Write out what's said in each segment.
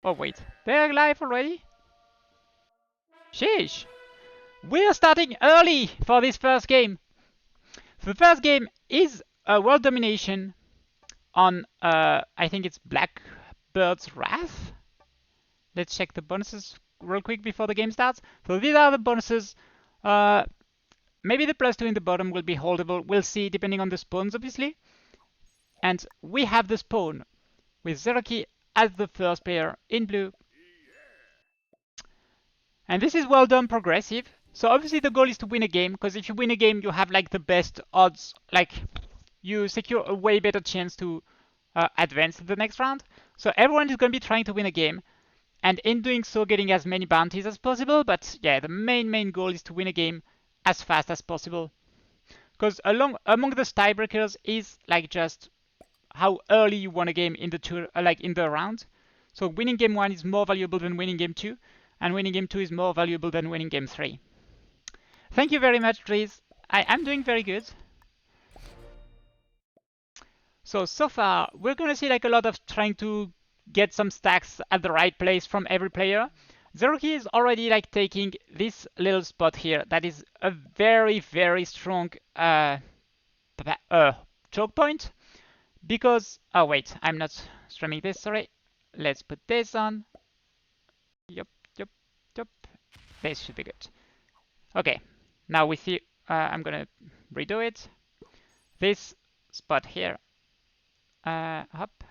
Oh wait, they're live already? Sheesh! We're starting early for this first game. The first game is a world domination on, I think it's Blackbird's Wrath. Let's check the bonuses real quick before the game starts. So these are the bonuses. Maybe the +2 in the bottom will be holdable. We'll see depending on the spawns, obviously. And we have the spawn with Zeroki as the first player in blue. And this is well done progressive. So obviously the goal is to win a game, because if you win a game, you have like the best odds, like you secure a way better chance to advance to the next round. So everyone is going to be trying to win a game, and in doing so, getting as many bounties as possible. But yeah, the main goal is to win a game as fast as possible. Because among the tiebreakers is like just how early you won a game in the round. So winning game 1 is more valuable than winning game 2, and winning game 2 is more valuable than winning game 3. Thank you very much, Driz. I am doing very good. So far, we're gonna see like a lot of trying to get some stacks at the right place from every player. Zeroki is already like taking this little spot here. That is a very strong choke point. Because, oh wait, I'm not streaming this, sorry. Let's put this on. Yup. This should be good. Okay, now we see, I'm gonna redo it. This spot here, up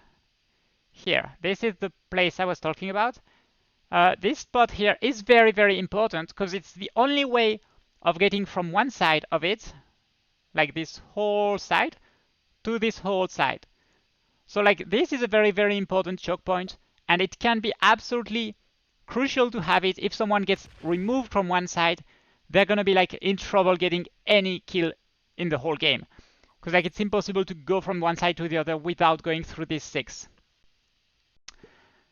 here. This is the place I was talking about. This spot here is very important because it's the only way of getting from one side of it, like this whole side, to this whole side. So like this is a very important choke point, and it can be absolutely crucial to have it. If someone gets removed from one side, they're gonna be like in trouble getting any kill in the whole game. Because like it's impossible to go from one side to the other without going through this 6.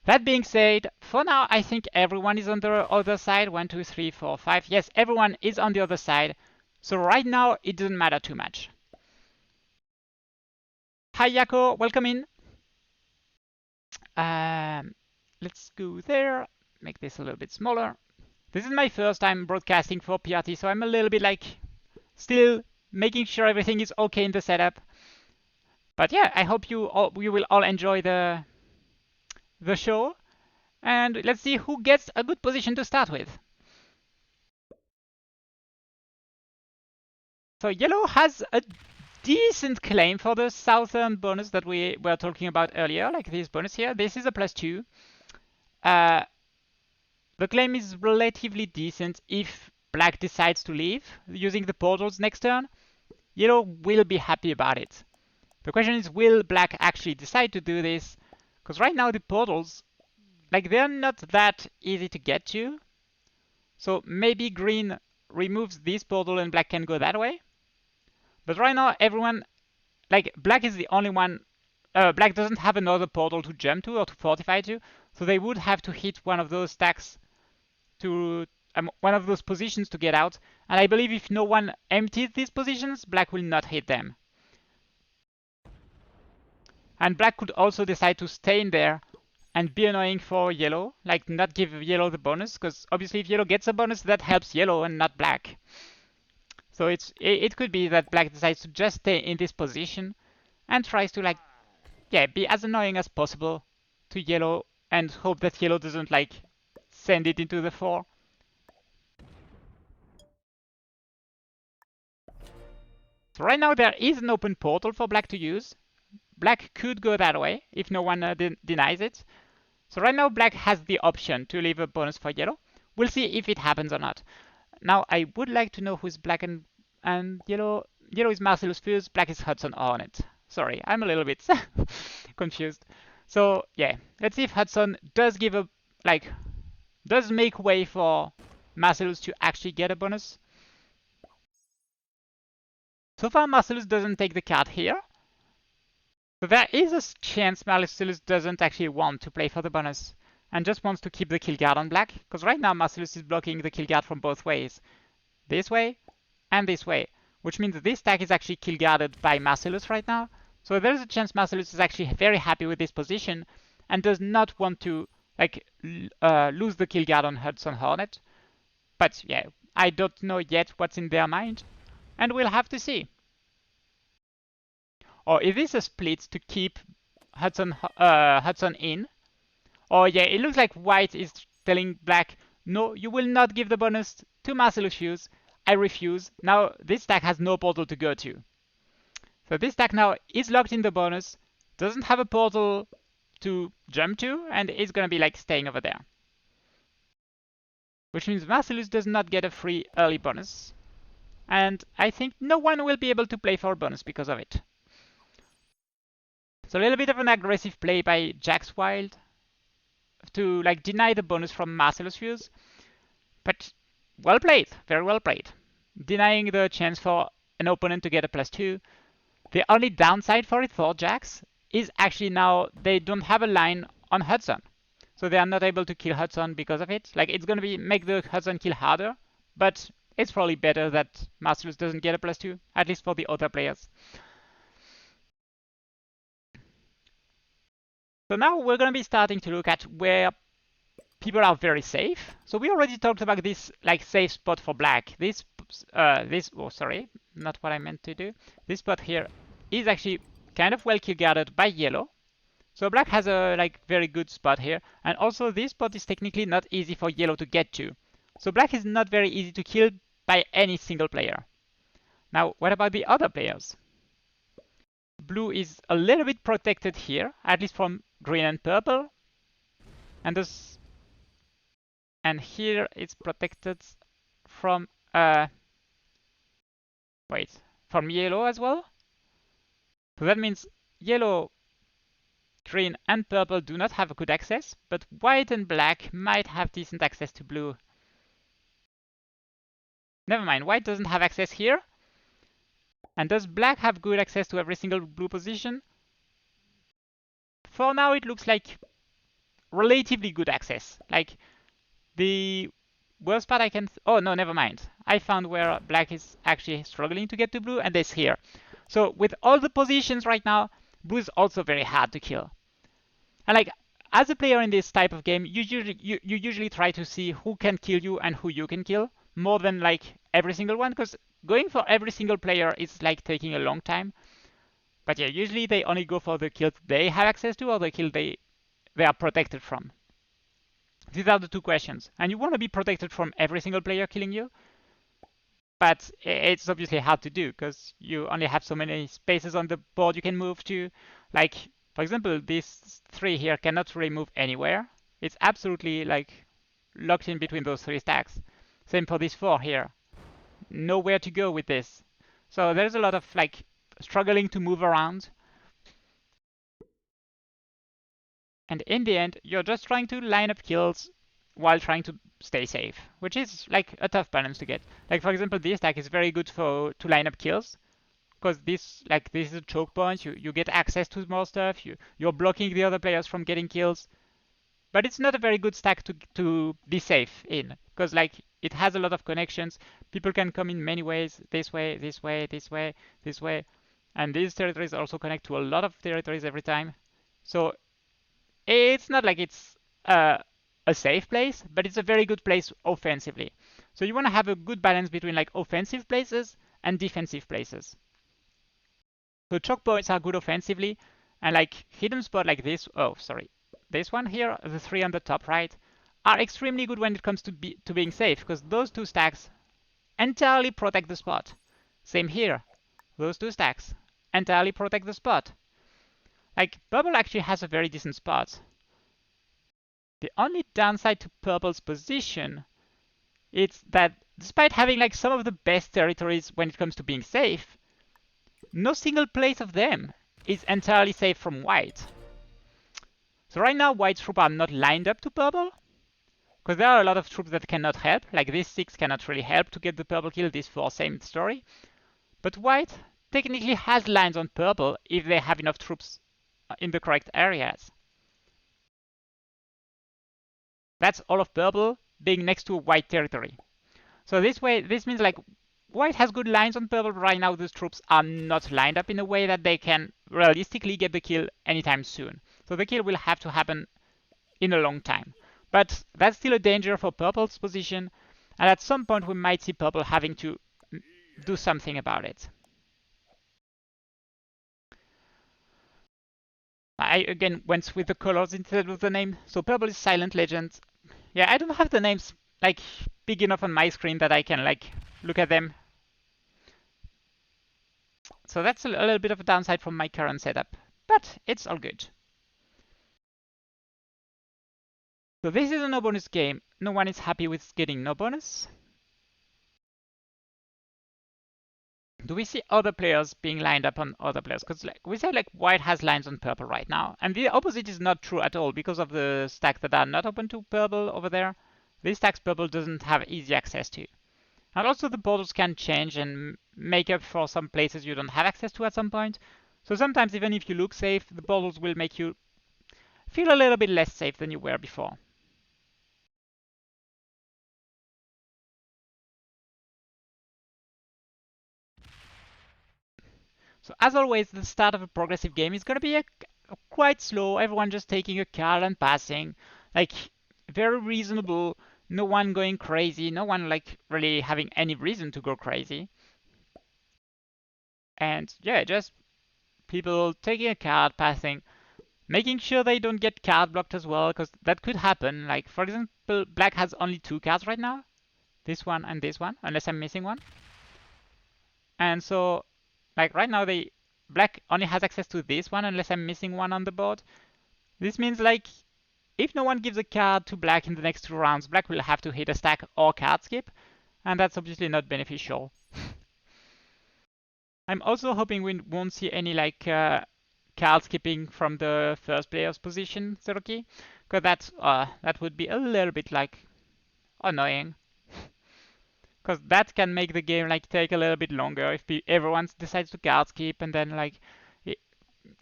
That being said, for now I think everyone is on the other side. 1, 2, 3, 4, 5. Yes, everyone is on the other side. So right now it doesn't matter too much. Hi Yako, welcome in. Let's go there. Make this a little bit smaller. This is my first time broadcasting for PRT, so I'm a little bit like still making sure everything is okay in the setup. But yeah, I hope you will all enjoy the show. And let's see who gets a good position to start with. So yellow has a decent claim for the southern bonus that we were talking about earlier, like this bonus here. This is a +2. The claim is relatively decent if black decides to leave using the portals next turn. Yellow will be happy about it. The question is, will black actually decide to do this? Because right now the portals, like they're not that easy to get to. So maybe green removes this portal and black can go that way. But right now everyone, like black is the only one, black doesn't have another portal to jump to or to fortify to. So they would have to hit one of those stacks to one of those positions to get out. And I believe if no one empties these positions, black will not hit them. And black could also decide to stay in there and be annoying for yellow, like not give yellow the bonus, because obviously if yellow gets a bonus, that helps yellow and not black. So it could be that black decides to just stay in this position and tries to like, yeah, be as annoying as possible to yellow and hope that yellow doesn't like send it into the 4. So right now there is an open portal for black to use. Black could go that way if no one denies it. So right now black has the option to leave a bonus for yellow. We'll see if it happens or not. Now I would like to know who's black and yellow. Yellow is Marcellus Fuse, black is Hudson Hornet. Sorry, I'm a little bit confused. So yeah, let's see if Hudson does give a does make way for Marcellus to actually get a bonus. So far Marcellus doesn't take the card here. So there is a chance Marcellus doesn't actually want to play for the bonus and just wants to keep the kill guard on black, because right now Marcellus is blocking the kill guard from both ways. This way and this way, which means this stack is actually kill guarded by Marcellus right now. So there's a chance Marcellus is actually very happy with this position and does not want to like lose the kill guard on Hudson Hornet. But yeah, I don't know yet what's in their mind, and we'll have to see. Or is this a split to keep Hudson in? Or yeah, it looks like white is telling black, no, you will not give the bonus to Marcellus Hughes. I refuse. Now this stack has no portal to go to. So this stack now is locked in the bonus, doesn't have a portal to jump to, and is gonna be like staying over there. Which means Marcellus does not get a free early bonus. And I think no one will be able to play for a bonus because of it. So a little bit of an aggressive play by Jax Wild to like deny the bonus from Marcellus Hughes. But well played, very well played. Denying the chance for an opponent to get a +2. The only downside for it for Jax is actually now they don't have a line on Hudson. So they are not able to kill Hudson because of it. Like it's gonna be make the Hudson kill harder, but it's probably better that Marcellus doesn't get a +2, at least for the other players. So now we're gonna be starting to look at where people are very safe. So we already talked about this like safe spot for black. This oh sorry, not what I meant to do. This spot here is actually kind of well kill guarded by yellow. So black has a like very good spot here, and also this spot is technically not easy for yellow to get to. So black is not very easy to kill by any single player. Now what about the other players? Blue is a little bit protected here, at least from green and purple, and this and here it's protected from from yellow as well. So that means yellow, green and purple do not have a good access, but white and black might have decent access to blue. Never mind, white doesn't have access here. And does black have good access to every single blue position? For now it looks like relatively good access. Like the worst part I can... oh no, never mind. I found where black is actually struggling to get to blue, and it's here. So with all the positions right now, blue is also very hard to kill. And like, as a player in this type of game, you usually try to see who can kill you and who you can kill, more than like every single one, because going for every single player is like taking a long time. But yeah, usually they only go for the kills they have access to or the kill they are protected from. These are the two questions. And you want to be protected from every single player killing you, but it's obviously hard to do because you only have so many spaces on the board you can move to. Like, for example, these 3 here cannot really move anywhere. It's absolutely like locked in between those 3 stacks. Same for these 4 here. Nowhere to go with this. So there's a lot of like struggling to move around. And in the end, you're just trying to line up kills while trying to stay safe, which is like a tough balance to get. Like for example, this stack is very good to line up kills, because this is a choke point. You get access to more stuff. You're blocking the other players from getting kills. But it's not a very good stack to be safe in, because like it has a lot of connections. People can come in many ways. This way, this way, this way, this way, and these territories also connect to a lot of territories every time. So it's not like it's a safe place, but it's a very good place offensively. So you want to have a good balance between like offensive places and defensive places. So choke points are good offensively, and like hidden spot like this, oh sorry, this one here, the 3 on the top right, are extremely good when it comes to being safe, because those 2 stacks entirely protect the spot. Same here, those 2 stacks entirely protect the spot. Like, purple actually has a very decent spot. The only downside to purple's position is that despite having like some of the best territories when it comes to being safe, no single place of them is entirely safe from white. So right now white's troops are not lined up to purple, because there are a lot of troops that cannot help. Like this 6 cannot really help to get the purple kill, this 4 same story. But white technically has lines on purple if they have enough troops in the correct areas. That's all of purple being next to a white territory. So this way, this means like white has good lines on purple, but right now those troops are not lined up in a way that they can realistically get the kill anytime soon. So the kill will have to happen in a long time. But that's still a danger for purple's position, and at some point we might see purple having to do something about it. I again went with the colors instead of the name. So purple is Silent Legend. Yeah, I don't have the names like big enough on my screen that I can like look at them. So that's a little bit of a downside from my current setup, but it's all good. So this is a no bonus game. No one is happy with getting no bonus. Do we see other players being lined up on other players? Because like we said, like white has lines on purple right now, and the opposite is not true at all because of the stacks that are not open to purple over there. These stacks purple doesn't have easy access to. And also the borders can change and make up for some places you don't have access to at some point. So sometimes even if you look safe, the borders will make you feel a little bit less safe than you were before. So as always, the start of a progressive game is going to be quite slow, everyone just taking a card and passing, like very reasonable, no one going crazy, no one like really having any reason to go crazy. And yeah, just people taking a card, passing, making sure they don't get card blocked as well, because that could happen. Like for example, black has only 2 cards right now, this one and this one, unless I'm missing one. And so like right now black only has access to this one unless I'm missing one on the board. This means like if no one gives a card to black in the next 2 rounds, black will have to hit a stack or card skip, and that's obviously not beneficial. I'm also hoping we won't see any like card skipping from the first player's position, Zeroki, because that would be a little bit like annoying. Because that can make the game like take a little bit longer if everyone decides to card skip, and then like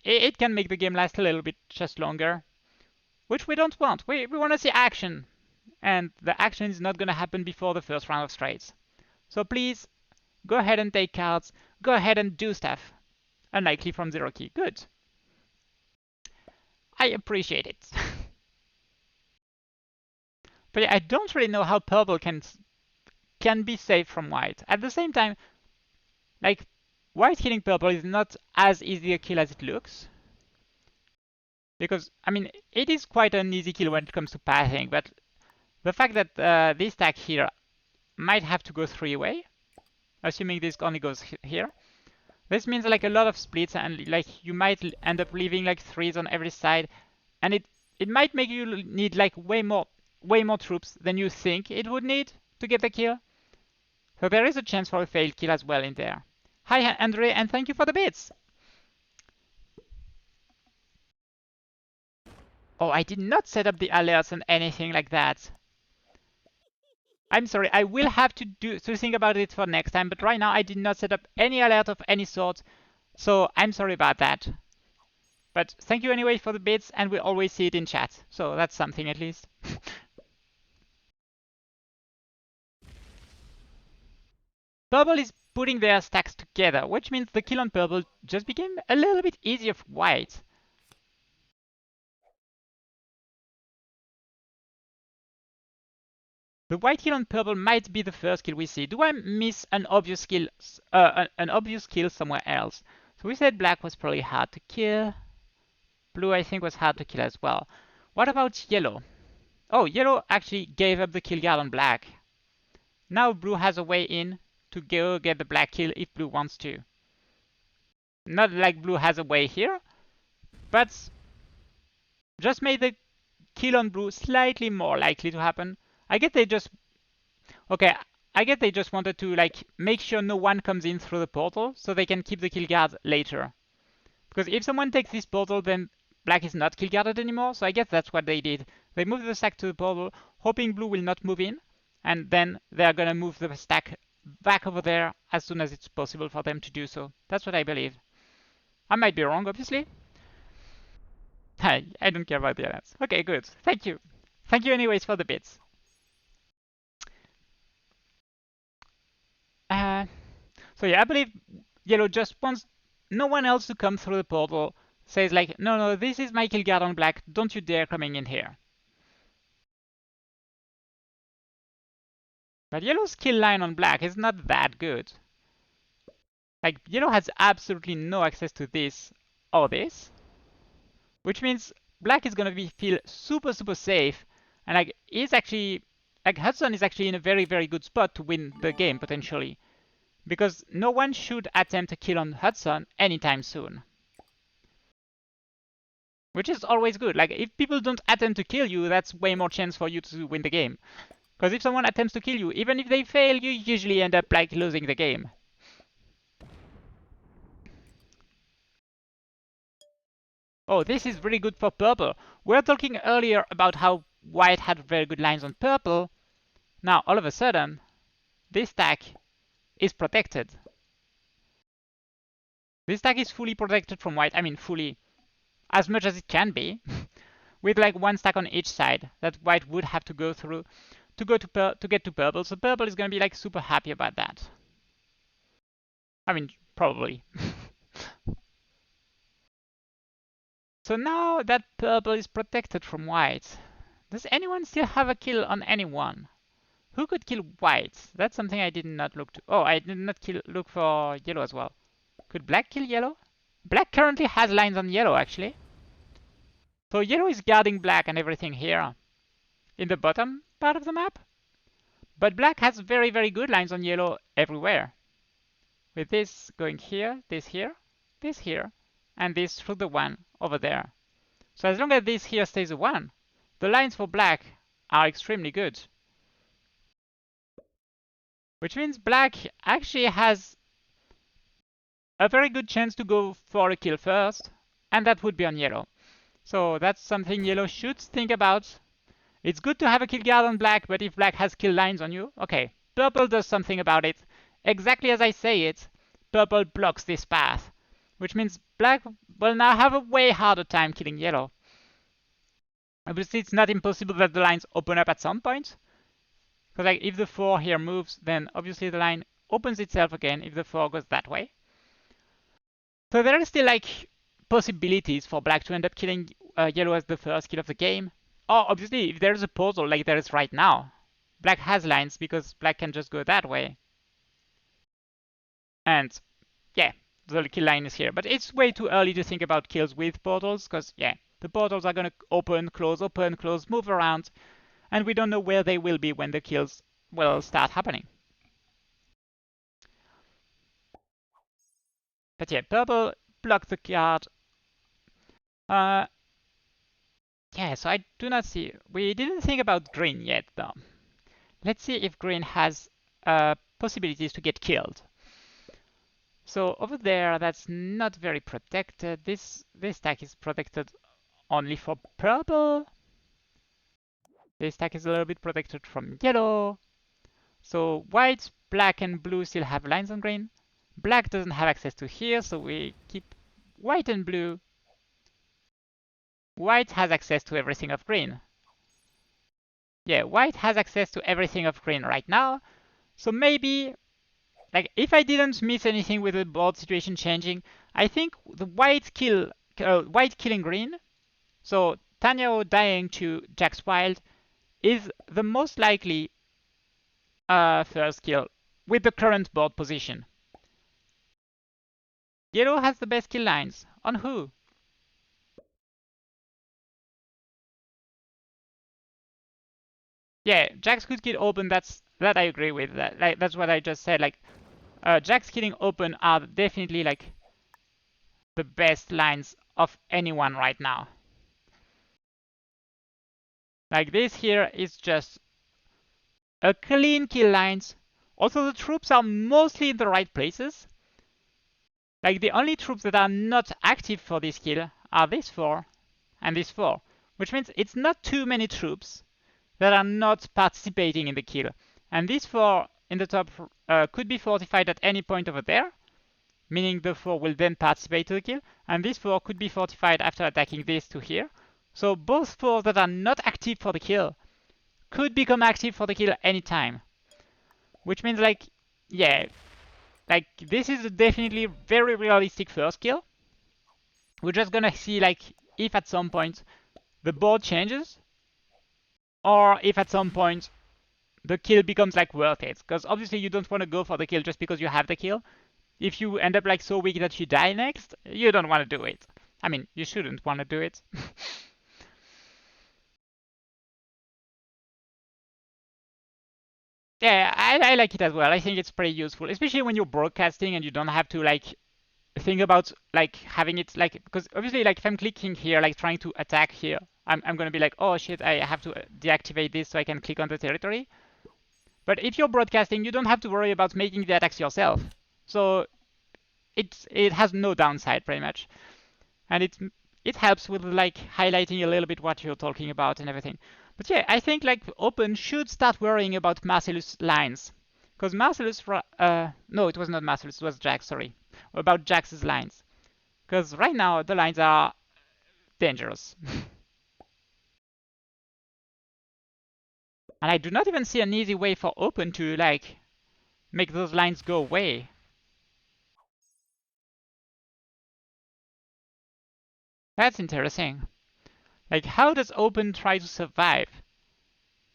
it can make the game last a little bit just longer, which we don't want. We want to see action, and the action is not going to happen before the first round of straights. So please go ahead and take cards. Go ahead and do stuff. Unlikely from Zeroki. Good. I appreciate it. But yeah, I don't really know how purple can be safe from white. At the same time, like white killing purple is not as easy a kill as it looks. Because, I mean, it is quite an easy kill when it comes to passing, but the fact that this stack here might have to go 3-way, assuming this only goes here, this means like a lot of splits, and like you might end up leaving like 3s on every side, and it might make you need like way more troops than you think it would need to get the kill. So there is a chance for a failed kill as well in there. Hi Andre, and thank you for the bits! Oh, I did not set up the alerts and anything like that. I'm sorry, I will have to think about it for next time, but right now I did not set up any alert of any sort, so I'm sorry about that. But thank you anyway for the bits, and we always see it in chat, so that's something at least. Purple is putting their stacks together, which means the kill on purple just became a little bit easier for white. The white kill on purple might be the first kill we see. Do I miss an obvious kill somewhere else? So we said black was probably hard to kill. Blue I think was hard to kill as well. What about yellow? Oh, yellow actually gave up the kill guard on black. Now blue has a way in to go get the black kill if blue wants to. Not like blue has a way here, but just made the kill on blue slightly more likely to happen. I guess they just wanted to like make sure no one comes in through the portal so they can keep the kill guard later. Because if someone takes this portal, then black is not kill guarded anymore. So I guess that's what they did. They moved the stack to the portal, hoping blue will not move in, and then they're gonna move the stack back over there as soon as it's possible for them to do so. That's what I believe. I might be wrong, obviously. I don't care about the alerts. Okay, good. Thank you. Thank you anyways for the bits. So yeah, I believe yellow just wants no one else to come through the portal. Says like, no, this is my kill guard on black. Don't you dare coming in here. But yellow's kill line on black is not that good. Like, yellow has absolutely no access to this or this, which means black is gonna feel super safe, and like is actually like Hudson is actually in a very good spot to win the game potentially, because no one should attempt a kill on Hudson anytime soon, which is always good. Like if people don't attempt to kill you, that's way more chance for you to win the game. Because if someone attempts to kill you, even if they fail, you usually end up like losing the game. Oh, this is really good for purple. We were talking earlier about how white had very good lines on purple. Now, all of a sudden, this stack is protected. This stack is fully protected from white. I mean, fully, as much as it can be, with like one stack on each side that white would have to go through to get to purple. So purple is gonna be like super happy about that. I mean, probably. So now that purple is protected from white, does anyone still have a kill on anyone? Who could kill white? That's something I did not look to. Oh, I did not look for yellow as well. Could black kill yellow? Black currently has lines on yellow, actually. So yellow is guarding black and everything here in the bottom part of the map. But black has very good lines on yellow everywhere. With this going here, this here, and this through the one over there. So as long as this here stays a 1, the lines for black are extremely good. Which means black actually has a very good chance to go for a kill first, and that would be on yellow. So that's something yellow should think about. It's good to have a kill guard on black, but if black has kill lines on you, okay, purple does something about it. Exactly as I say it, purple blocks this path, which means black will now have a way harder time killing yellow. Obviously, it's not impossible that the lines open up at some point. Because like if the 4 here moves, then obviously the line opens itself again if the 4 goes that way. So there are still like possibilities for black to end up killing yellow as the first kill of the game. Or obviously, if there's a puzzle like there is right now, black has lines because black can just go that way. And yeah, the kill line is here. But it's way too early to think about kills with portals because yeah, the portals are gonna open, close, move around, and we don't know where they will be when the kills will start happening. But yeah, purple blocked the card. Yeah, so I do not see. We didn't think about green yet, though. Let's see if green has possibilities to get killed. So over there, that's not very protected. This stack is protected only for purple. This stack is a little bit protected from yellow. So white, black, and blue still have lines on green. Black doesn't have access to here, so we keep white and blue. White has access to everything of green. Yeah, white has access to everything of green right now. So maybe, like, if I didn't miss anything with the board situation changing, I think the white killing green, so Tanyo dying to Jack's Wild, is the most likely first kill with the current board position. Yellow has the best kill lines. On who? Yeah, Jack's could kill open. That I agree with. That's what I just said. Like, Jack's killing open are definitely like the best lines of anyone right now. Like this here is just a clean kill lines. Also, the troops are mostly in the right places. Like the only troops that are not active for this kill are this 4 and this 4, which means it's not too many troops that are not participating in the kill. And these 4 in the top could be fortified at any point over there, meaning the 4 will then participate to the kill, and this 4 could be fortified after attacking this to here. So both 4s that are not active for the kill could become active for the kill anytime. Which means like, yeah, like this is definitely very realistic first kill. We're just gonna see like if at some point the board changes, or if at some point the kill becomes like worth it. Because obviously you don't want to go for the kill just because you have the kill. If you end up like so weak that you die next, you don't want to do it. I mean, you shouldn't want to do it. Yeah, I like it as well. I think it's pretty useful, especially when you're broadcasting and you don't have to like think about like having it like, because obviously like if I'm clicking here like trying to attack here, I'm gonna be like, oh shit, I have to deactivate this so I can click on the territory. But if you're broadcasting, you don't have to worry about making the attacks yourself. So it has no downside pretty much, and it helps with like highlighting a little bit what you're talking about and everything. But yeah, I think like Open should start worrying about Marcellus' lines, because Marcellus, no, it was not Marcellus, it was Jax. Sorry, about Jax's lines, because right now the lines are dangerous, and I do not even see an easy way for Open to like make those lines go away. That's interesting. Like, how does Open try to survive?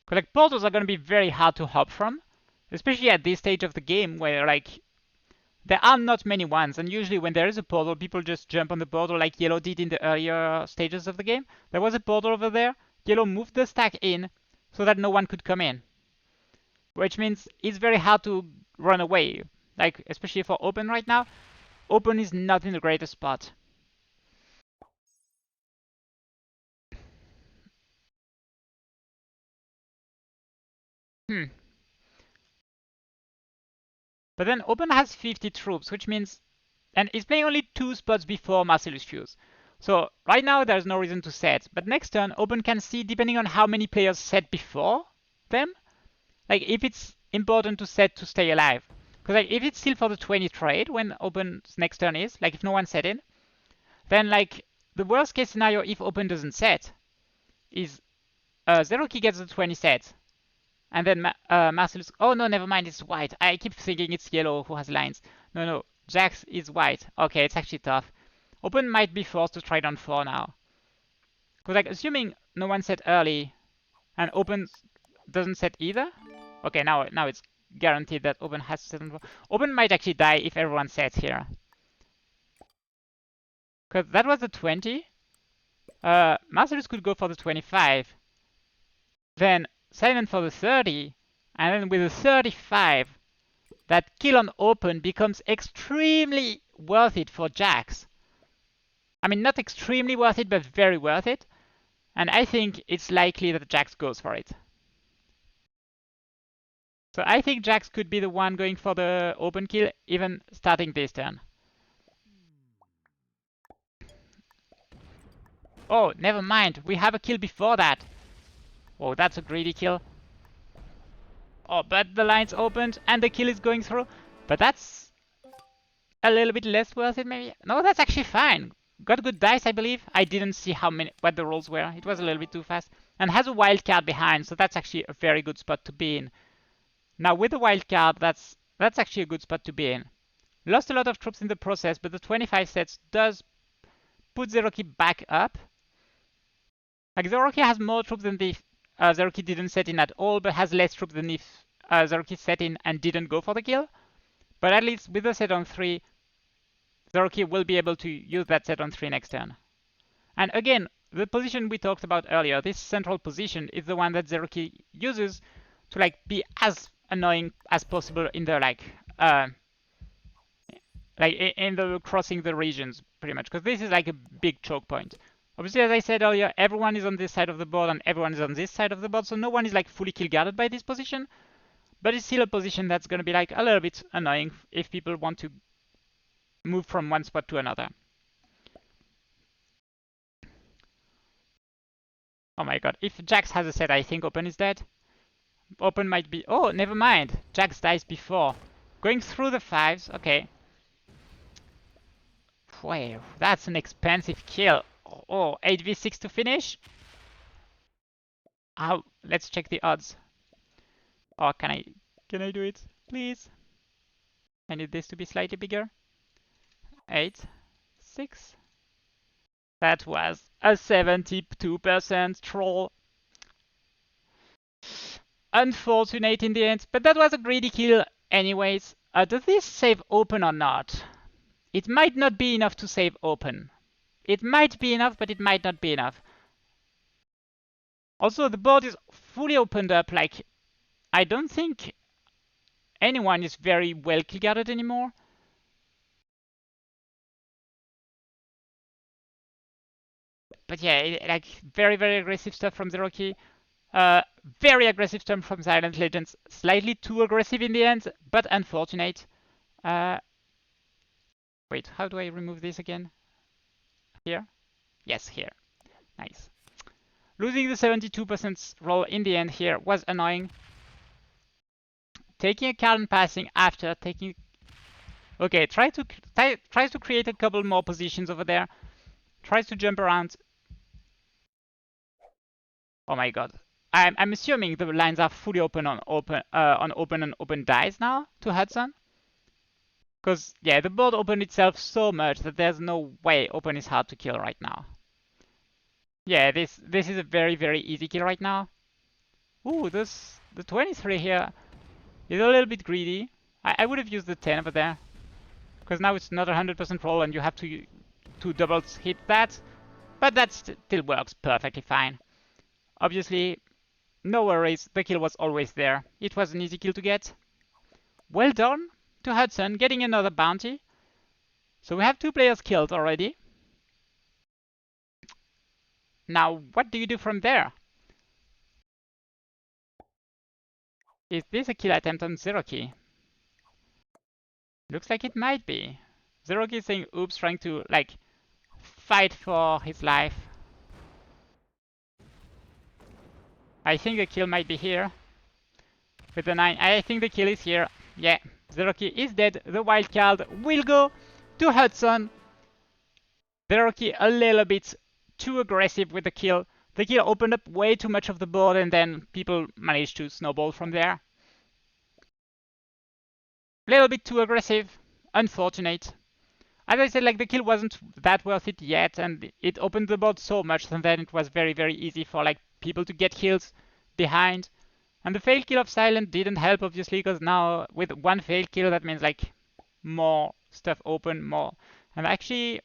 Because like portals are going to be very hard to hop from, especially at this stage of the game where like there are not many ones, and usually when there is a portal, people just jump on the portal like Yellow did in the earlier stages of the game. There was a portal over there. Yellow moved the stack in so that no one could come in, which means it's very hard to run away. Like especially for Open right now, Open is not in the greatest spot. Hmm. But then Open has 50 troops, which means, and it's playing only 2 spots before Marcellus Fuse. So right now there's no reason to set, but next turn Open can see, depending on how many players set before them, like if it's important to set to stay alive. Because like if it's still for the 20 trade when Open's next turn is, like if no one set in, then like the worst case scenario if Open doesn't set is Zeroki gets the 20 sets. And then Marcellus, oh no, never mind, it's white. I keep thinking it's yellow who has lines. No, no, Jax is white. Okay, it's actually tough. Open might be forced to try down 4 now. Because like assuming no one set early and Open doesn't set either. Okay, now it's guaranteed that Open has to set on 4. Open might actually die if everyone sets here. Because that was the 20. Marcellus could go for the 25. Then Simon for the 30. And then with the 35, that kill on Open becomes extremely worth it for Jax. I mean, not extremely worth it, but very worth it. And I think it's likely that Jax goes for it. So I think Jax could be the one going for the Open kill, even starting this turn. Oh, never mind. We have a kill before that. Oh, that's a greedy kill. Oh, but the line's opened and the kill is going through. But that's a little bit less worth it, maybe. No, that's actually fine. Got good dice, I believe. I didn't see what the rolls were. It was a little bit too fast. And has a wild card behind, so that's actually a very good spot to be in. Now with the wild card, that's actually a good spot to be in. Lost a lot of troops in the process, but the 25 sets does put Zeroki back up. Like Zeroki has more troops than if Zeroki didn't set in at all, but has less troops than if Zeroki set in and didn't go for the kill. But at least with the set on 3, Zeroki will be able to use that set on 3 next turn. And again, the position we talked about earlier, this central position, is the one that Zeroki uses to like be as annoying as possible in the like in the crossing the regions, pretty much, because this is like a big choke point. Obviously, as I said earlier, everyone is on this side of the board and everyone is on this side of the board, so no one is like fully kill guarded by this position. But it's still a position that's going to be like a little bit annoying if people want to move from one spot to another. Oh my god, if Jax has a set, I think Open is dead. Open might be... Oh, never mind. Jax dies before. Going through the 5s, okay. Wow, that's an expensive kill. Oh, 8v6 to finish? Oh, let's check the odds. Oh, can I do it? Please. I need this to be slightly bigger. 8, 6. That was a 72% troll. unfortunate in the end, but that was a greedy kill anyways. Does this save open or not? It might not be enough to save open. It might be enough, but it might not be enough. Also, the board is fully opened up, like, I don't think anyone is very well kill guarded anymore. But yeah, like, very, very aggressive stuff from Zero Key. Very aggressive stuff from Silent Legends. Slightly too aggressive in the end, but unfortunate. Wait, how do I remove this again? Here? Yes, here. Nice. Losing the 72% roll in the end here was annoying. Taking a card and passing after taking... Okay, tries to create a couple more positions over there. Tries to jump around. Oh my god. I'm assuming the lines are fully open on open and open dice now to Hudson. Because yeah, the board opened itself so much that there's no way open is hard to kill right now. Yeah, this is a very, very easy kill right now. Ooh, the 23 here is a little bit greedy. I would have used the 10 over there. Because now it's not 100% roll and you have to two doubles hit that. But that still works perfectly fine. Obviously, no worries, the kill was always there. It was an easy kill to get. Well done to Hudson, getting another bounty. So we have 2 players killed already. Now, what do you do from there? Is this a kill attempt on Zero Key? Looks like it might be. Zero Key saying oops, trying to, like, fight for his life. I think the kill might be here. With the 9, I think the kill is here. Yeah, Zero Key is dead. The wild card will go to Hudson. Zero Key a little bit too aggressive with the kill. The kill opened up way too much of the board and then people managed to snowball from there. Little bit too aggressive. Unfortunate. As I said, like, the kill wasn't that worth it yet, and it opened the board so much and then it was very, very easy for, like, people to get kills behind. And the failed kill of Silent didn't help, obviously, because now with 1 failed kill, that means, like, more stuff open, more. And actually,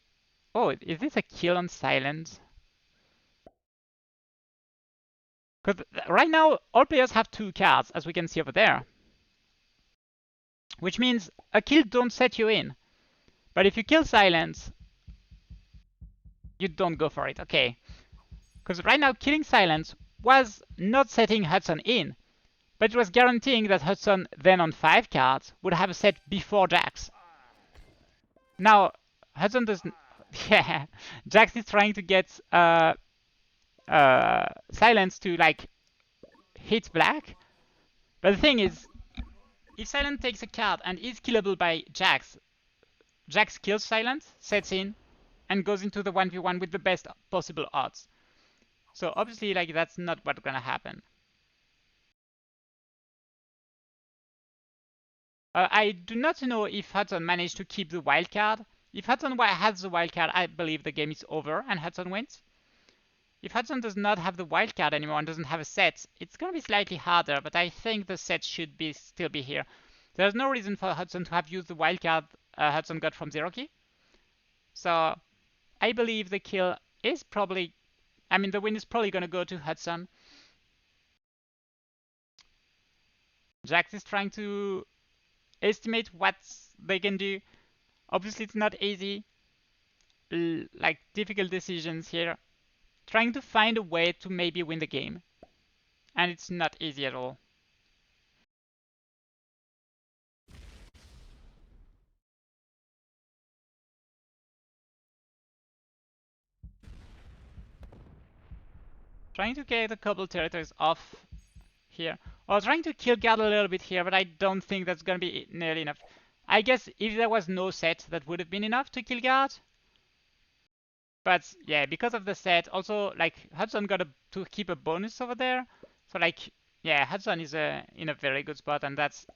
oh, is this a kill on Silent? Because right now, all players have 2 cards, as we can see over there. Which means a kill don't set you in. But if you kill Silence, you don't go for it, okay. Because right now, killing Silence was not setting Hudson in. But it was guaranteeing that Hudson, then on 5 cards, would have a set before Jax. Now, Hudson doesn't... Yeah, Jax is trying to get Silence to, like, hit black. But the thing is, if Silent takes a card and is killable by Jax, Jax kills Silent, sets in, and goes into the 1v1 with the best possible odds. So obviously, like, that's not what's gonna happen. I do not know if Hudson managed to keep the wild card. If Hudson has the wild card, I believe the game is over and Hudson wins. If Hudson does not have the wild card anymore and doesn't have a set, it's gonna be slightly harder, but I think the set should still be here. There's no reason for Hudson to have used the wild card Hudson got from Zero Key. So I believe the kill is probably, I mean, the win is probably gonna go to Hudson. Jax is trying to estimate what they can do. Obviously, it's not easy. Like, difficult decisions here. Trying to find a way to maybe win the game. And it's not easy at all. Trying to get a couple territories off here. Or trying to kill guard a little bit here, but I don't think that's gonna be nearly enough. I guess if there was no set, that would have been enough to kill guard. But yeah, because of the set, also, like, Hudson got to keep a bonus over there. So, like, yeah, Hudson is in a very good spot, and that's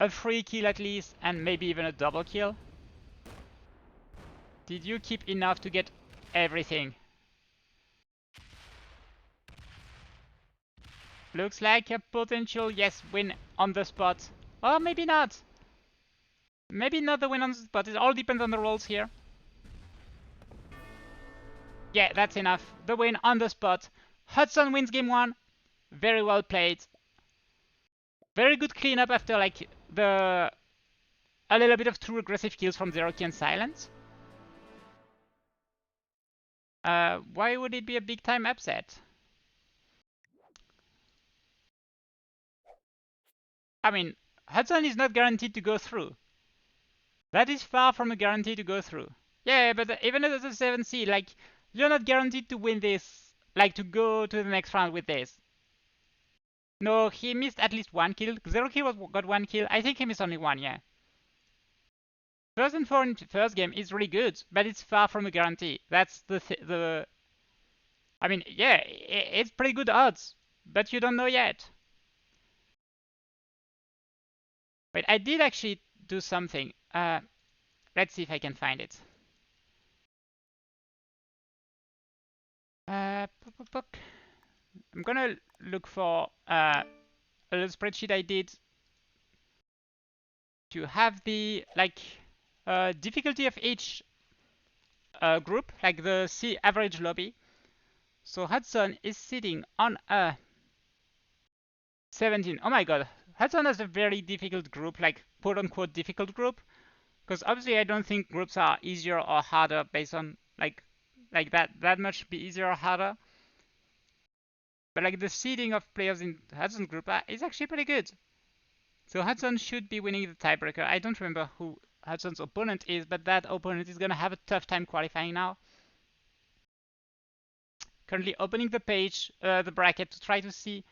a free kill at least, and maybe even a double kill. Did you keep enough to get everything? Looks like a potential, yes, win on the spot. Or maybe not. Maybe not the win on the spot. It all depends on the rolls here. Yeah, that's enough. The win on the spot. Hudson wins game 1. Very well played. Very good cleanup after like a little bit of too aggressive kills from Zeroki and Silence. Why would it be a big time upset? I mean, Hudson is not guaranteed to go through. That is far from a guarantee to go through. Yeah, but even as a 7 seed, like, you're not guaranteed to win this, like, to go to the next round with this. No, he missed at least 1 kill. Zeroki got 1 kill. I think he missed only 1, yeah. First and 4 in first game is really good, but it's far from a guarantee. That's the. I mean, yeah, it's pretty good odds, but you don't know yet. Wait, I did actually do something. Let's see if I can find it. I'm gonna look for a little spreadsheet I did to have the like difficulty of each group, like the average lobby. So Hudson is sitting on a 17. Oh my god, Hudson has a very difficult group, like quote unquote difficult group. Because obviously I don't think groups are easier or harder based on like that much be easier or harder. But like the seeding of players in Hudson's group is actually pretty good. So Hudson should be winning the tiebreaker. I don't remember who Hudson's opponent is, but that opponent is gonna have a tough time qualifying now. Currently opening the page, the bracket, to try to see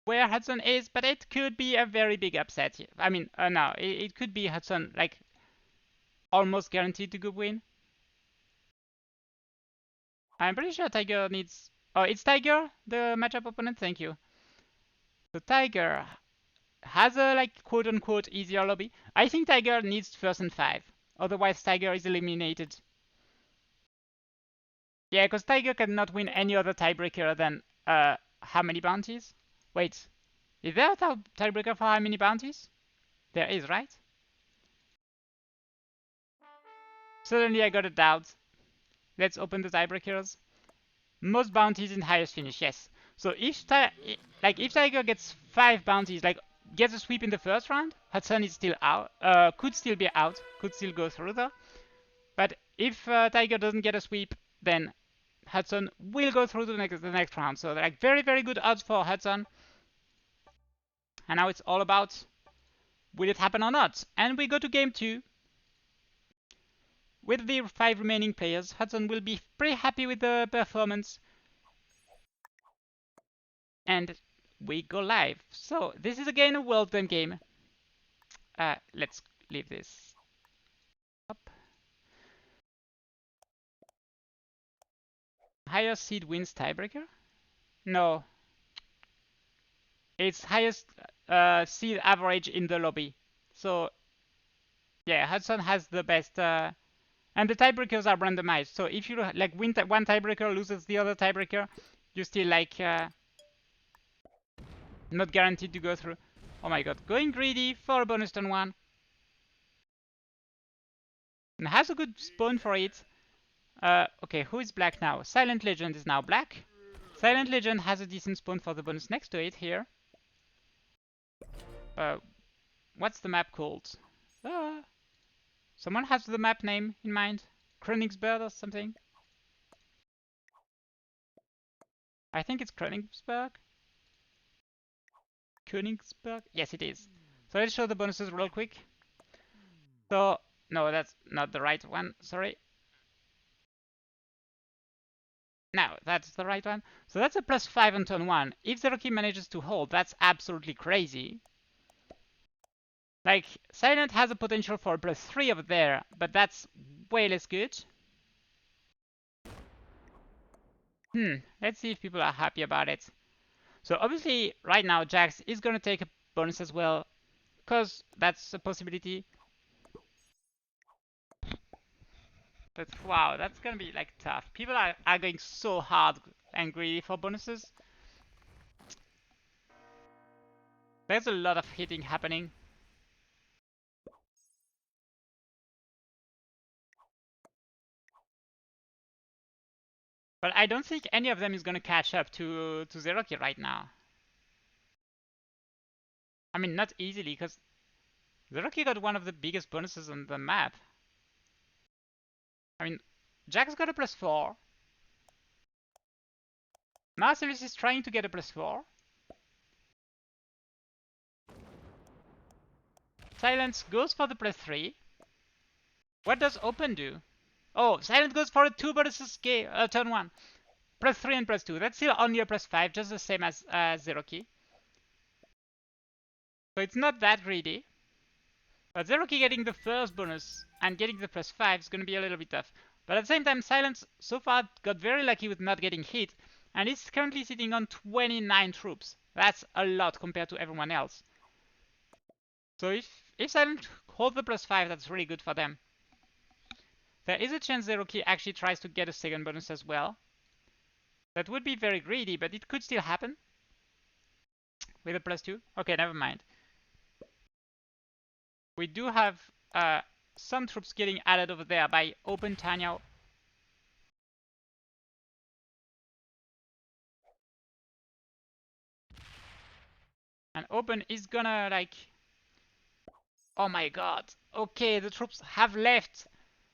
where Hudson is, but it could be a very big upset. I mean, no, it could be Hudson like almost guaranteed to go win. I'm pretty sure Tiger needs. Oh, it's Tiger, the matchup opponent. Thank you. So Tiger has a like quote unquote easier lobby. I think Tiger needs first and 5. Otherwise, Tiger is eliminated. Yeah, because Tiger cannot win any other tiebreaker than how many bounties? Wait, is there a tiebreaker for how many bounties? There is, right? Suddenly I got a doubt. Let's open the tiebreakers. Most bounties in highest finish, yes. So if Tiger gets 5 bounties, like gets a sweep in the first round, Hudson is still out. Could still be out. Could still go through though. But if Tiger doesn't get a sweep, then Hudson will go through to the next round. So like very, very good odds for Hudson. And now it's all about will it happen or not. And we go to game 2. With the 5 remaining players, Hudson will be pretty happy with the performance. And we go live. So this is again a World Game game. Let's leave this up. Higher seed wins tiebreaker? No. It's highest seed average in the lobby. So yeah, Hudson has the best. And the tiebreakers are randomized. So if you like win one tiebreaker, loses the other tiebreaker, you still like not guaranteed to go through. Oh my god, going greedy for a bonus turn 1. And has a good spawn for it. Okay, who is black now? Silent Legend is now black. Silent Legend has a decent spawn for the bonus next to it here. What's the map called? Someone has the map name in mind? Königsberg or something? I think it's Königsberg. Königsberg? Yes, it is. So let's show the bonuses real quick. So, no, that's not the right one. Sorry. No, that's the right one. So that's a +5 on turn 1. If Zeroki manages to hold, that's absolutely crazy. Like, Silent has a potential for a +3 over there, but that's way less good. Let's see if people are happy about it. So obviously, right now, Jax is going to take a bonus as well, because that's a possibility. But wow, that's going to be like tough. People are going so hard and greedy for bonuses. There's a lot of hitting happening. But I don't think any of them is gonna catch up to Zeroki right now. I mean, not easily, because Zeroki got one of the biggest bonuses on the map. I mean, Jack's got a +4. Marcellus is trying to get a +4. Silence goes for the +3. What does Open do? Oh, Silence goes for a 2 bonuses turn 1. +3 and +2. That's still only a +5, just the same as Zeroki. So it's not that greedy. But Zeroki getting the first bonus and getting the +5 is going to be a little bit tough. But at the same time, Silence so far got very lucky with not getting hit, and is currently sitting on 29 troops. That's a lot compared to everyone else. So if Silence holds the +5, that's really good for them. There is a chance Zeroki actually tries to get a second bonus as well. That would be very greedy, but it could still happen. With a +2? Okay, never mind. We do have some troops getting added over there by Open Tanya. And Open is gonna like... Oh my god. Okay, the troops have left.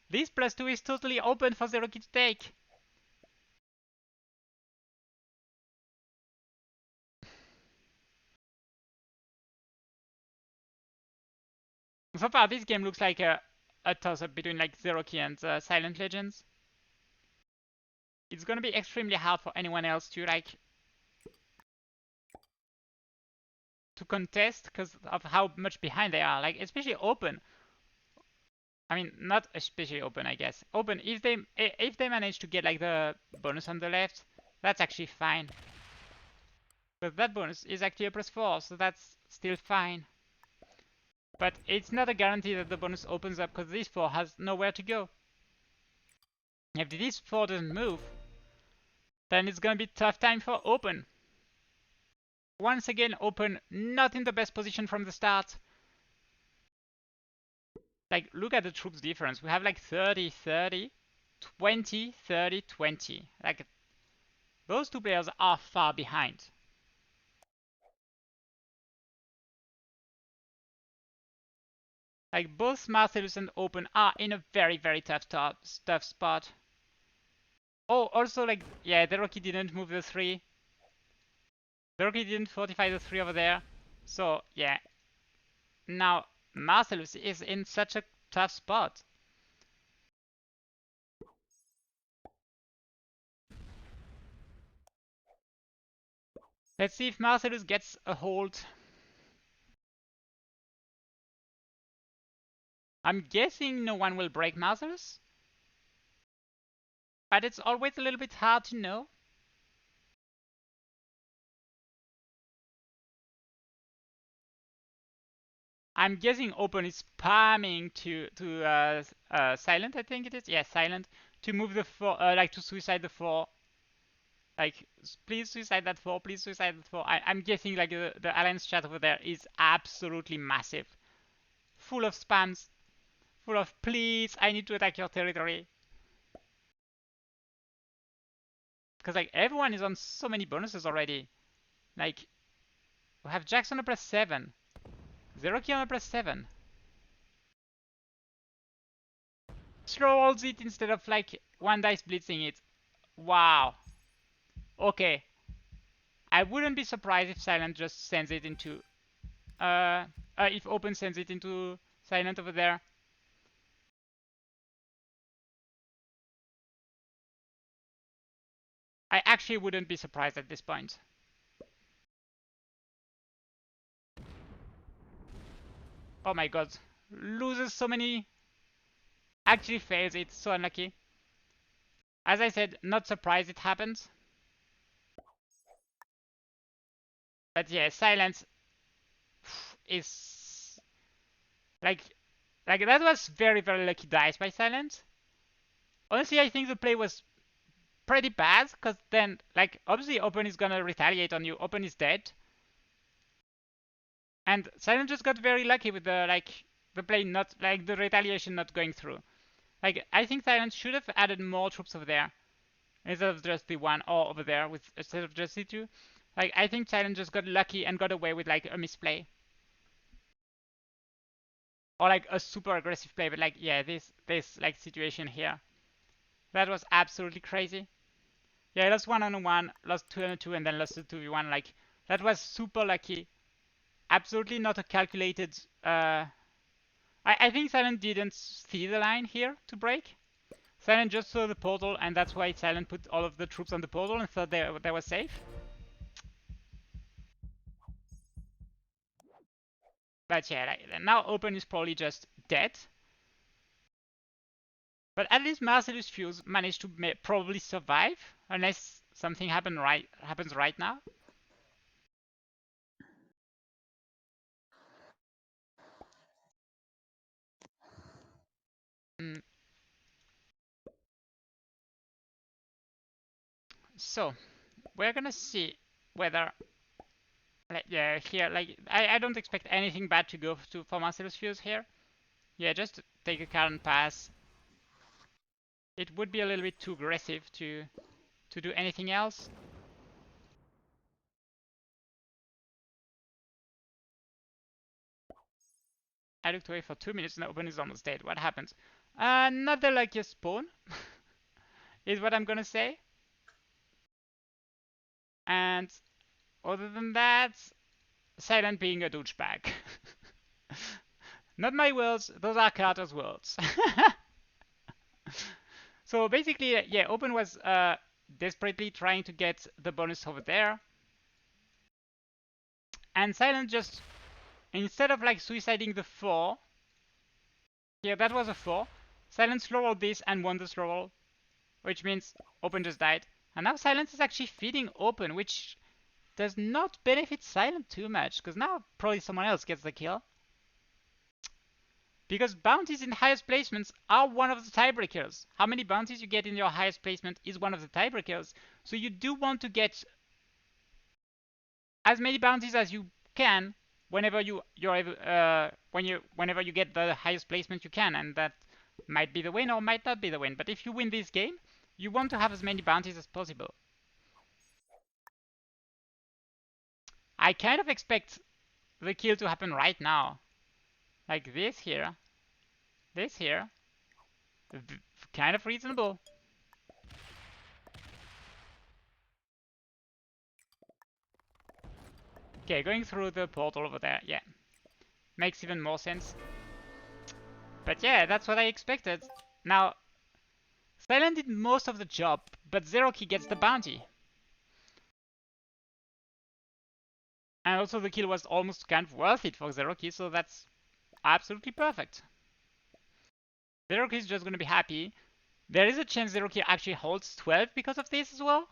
This +2 is totally open for Zeroki to take. So far, this game looks like a toss-up between like Zeroki and Silent Legends. It's gonna be extremely hard for anyone else to like to contest because of how much behind they are. Like especially Open. I mean, not especially Open, I guess. Open, if they manage to get like the bonus on the left, that's actually fine. But that bonus is actually a +4, so that's still fine. But it's not a guarantee that the bonus opens up because this 4 has nowhere to go. If this 4 doesn't move, then it's gonna be tough time for Open. Once again, Open not in the best position from the start. Like, look at the troops difference. We have like 30, 30, 20, 30, 20. Like, those two players are far behind. Like, both Marcellus and Open are in a very, very tough spot. Oh, also, like, yeah, the Rocky didn't move the 3. The Rocky didn't fortify the 3 over there. So, yeah. Now, Marcellus is in such a tough spot. Let's see if Marcellus gets a hold. I'm guessing no one will break Marcellus. But it's always a little bit hard to know. I'm guessing Open is spamming to Silent, I think it is. Yeah, Silent. To move the 4, like to suicide the 4. Like, please suicide that 4, please suicide that 4. I'm guessing like the Alliance chat over there is absolutely massive. Full of spams. Full of please, I need to attack your territory. Because like everyone is on so many bonuses already. Like, we have Jackson on a +7. Zeroki on a +7. Slow rolls it instead of like one dice blitzing it. Wow. Okay. I wouldn't be surprised if Silent just sends it into... if Open sends it into Silent over there. I actually wouldn't be surprised at this point. Oh my god. Loses so many... Actually fails it. So unlucky. As I said, not surprised it happens. But yeah, Silence is... Like that was very, very lucky dice by Silence. Honestly, I think the play was pretty bad, because then, like, obviously Open is gonna retaliate on you. Open is dead. And Silent just got very lucky with the play not like the retaliation not going through. Like I think Silent should have added more troops over there instead of just the one or over there with instead of just the two. Like I think Silent just got lucky and got away with like a misplay. Or like a super aggressive play, but like yeah, this like situation here. That was absolutely crazy. Yeah, I lost 1-on-1, lost 2-on-2, and then lost a 2v1. Like that was super lucky. Absolutely not a calculated I think Silent didn't see the line here to break. Silent just saw the portal, and that's why Silent put all of the troops on the portal and thought they were safe. But yeah, like, now Open is probably just dead. But at least Marcellus Fuse managed to probably survive, unless something happens right now. Mm. So we're gonna see whether, like, yeah, here, like, I don't expect anything bad to go to for Marcellus Fuse here. Yeah, just take a card and pass. It would be a little bit too aggressive to do anything else. I looked away for 2 minutes and the Open is almost dead. What happens? Not the luckiest spawn, is what I'm gonna say. And other than that, Silent being a douchebag. Not my words, those are Carter's words. So basically, yeah, Open was desperately trying to get the bonus over there. And Silent just, instead of like suiciding the 4, here that was a 4, Silent slow rolled this and won the slow roll, which means Open just died. And now Silent is actually feeding Open, which does not benefit Silent too much, because now probably someone else gets the kill. Because bounties in highest placements are one of the tiebreakers. How many bounties you get in your highest placement is one of the tiebreakers. So you do want to get as many bounties as you can whenever whenever you get the highest placement you can, and that might be the win or might not be the win. But if you win this game, you want to have as many bounties as possible. I kind of expect the kill to happen right now. Like this here. This here. Kind of reasonable. Okay, going through the portal over there, yeah. Makes even more sense. But yeah, that's what I expected. Now, Silent did most of the job, but Zeroki gets the bounty. And also the kill was almost kind of worth it for Zeroki, so that's absolutely perfect. Zeroki is just gonna be happy. There is a chance Zeroki actually holds 12 because of this as well.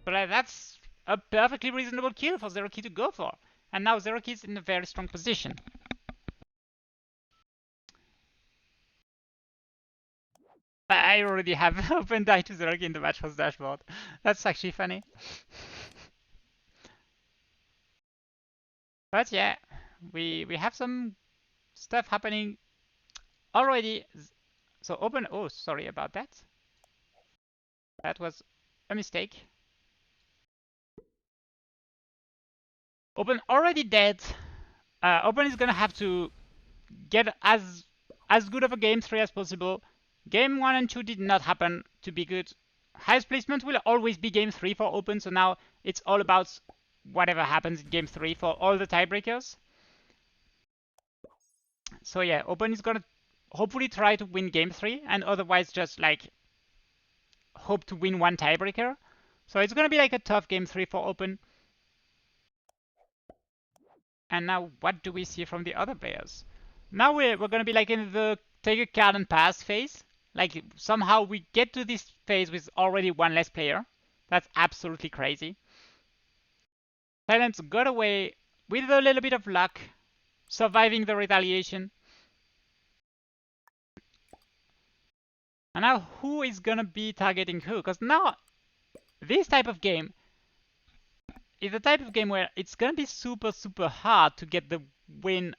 But that's a perfectly reasonable kill for Zeroki to go for. And now Zeroki is in a very strong position. I already have open die to Zeroki in the match host dashboard. That's actually funny. But yeah, we have some stuff happening already. So Open, oh, sorry about that. That was a mistake. Open already dead. Open is gonna have to get as good of a game 3 as possible. Game 1 and 2 did not happen to be good. Highest placement will always be game 3 for Open, so now it's all about whatever happens in game 3 for all the tiebreakers. So yeah, Open is gonna hopefully try to win game 3, and otherwise just like hope to win one tiebreaker. So it's gonna be like a tough game 3 for Open. And now what do we see from the other players? Now we're gonna be like in the take a card and pass phase. Like somehow we get to this phase with already one less player. That's absolutely crazy. Silence got away with a little bit of luck, surviving the retaliation. And now who is gonna be targeting who? Because now this type of game is the type of game where it's gonna be super hard to get the win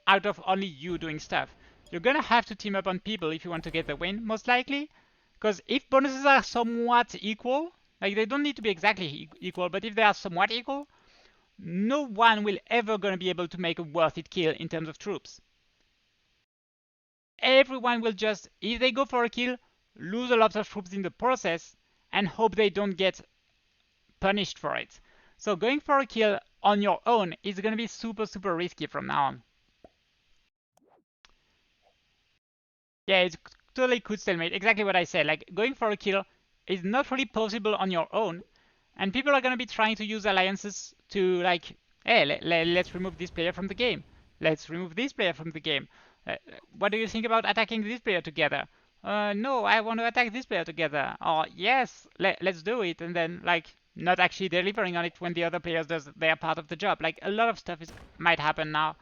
out of only you doing stuff. You're gonna have to team up on people if you want to get the win, most likely. Because if bonuses are somewhat equal, like they don't need to be exactly equal, but if they are somewhat equal, no one will ever gonna be able to make a worth it kill in terms of troops. Everyone will just, if they go for a kill, lose a lot of troops in the process and hope they don't get punished for it. So going for a kill on your own is gonna be super risky from now on. Yeah, it's totally could stalemate. Exactly what I said. Like going for a kill is not really possible on your own, and people are gonna be trying to use alliances to like, hey, let's remove this player from the game. Let's remove this player from the game. What do you think about attacking this player together? No, I want to attack this player together. Or yes, let's do it, and then like not actually delivering on it when the other players does their part of the job. Like a lot of stuff might happen now,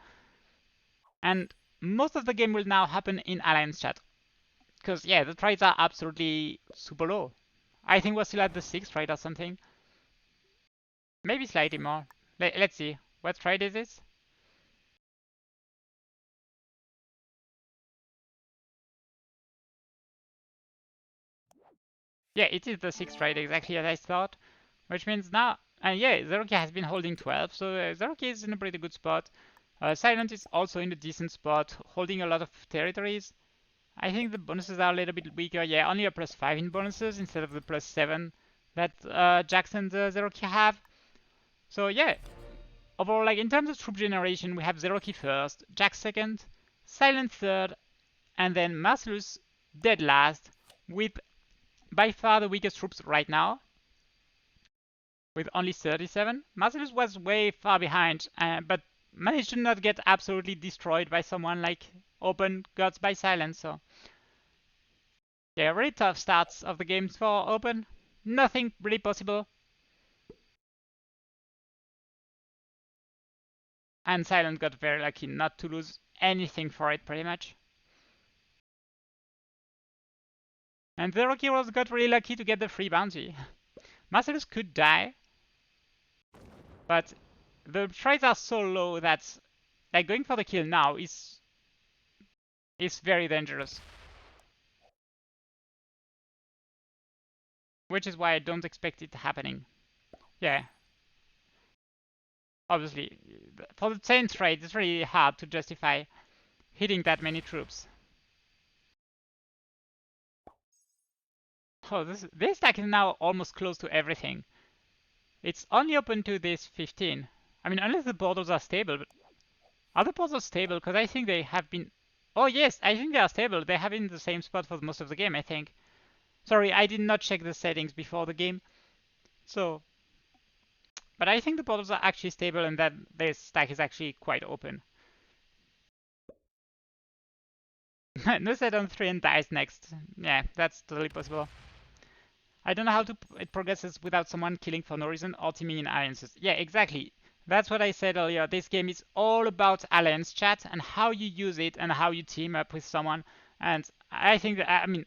and most of the game will now happen in alliance chat. Because, yeah, the trades are absolutely super low. I think we're still at the 6th trade or something. Maybe slightly more. Let's see. What trade is this? Yeah, it is the 6th trade, exactly as I thought. Which means now, and yeah, Zeroki has been holding 12, so Zeroki is in a pretty good spot. Silent is also in a decent spot, holding a lot of territories. I think the bonuses are a little bit weaker. Yeah, only a +5 in bonuses instead of the +7 that Jax and Zeroki have. So yeah, overall, like in terms of troop generation, we have Zeroki first, Jax second, Silent third, and then Marcellus dead last, with by far the weakest troops right now, with only 37. Marcellus was way far behind, but managed to not get absolutely destroyed by someone like Open got by Silent, so yeah, really tough starts of the games for Open. Nothing really possible. And Silent got very lucky not to lose anything for it, pretty much. And the Rocky Heroes got really lucky to get the free bounty. Marcellus could die, but the trades are so low that like going for the kill now is very dangerous. Which is why I don't expect it happening. Yeah. Obviously, for the same trade, it's really hard to justify hitting that many troops. Oh, this stack is now almost close to everything. It's only open to this 15. I mean, unless the borders are stable. But are the borders stable? Because I think they have been... Oh yes, I think they are stable. They have been in the same spot for most of the game, I think. Sorry, I did not check the settings before the game. So... But I think the borders are actually stable and that this stack is actually quite open. No set on 3 and dies next. Yeah, that's totally possible. I don't know how it progresses without someone killing for no reason or teaming in alliances. Yeah, exactly. That's what I said earlier. This game is all about alliance chat and how you use it and how you team up with someone. And I think that, I mean,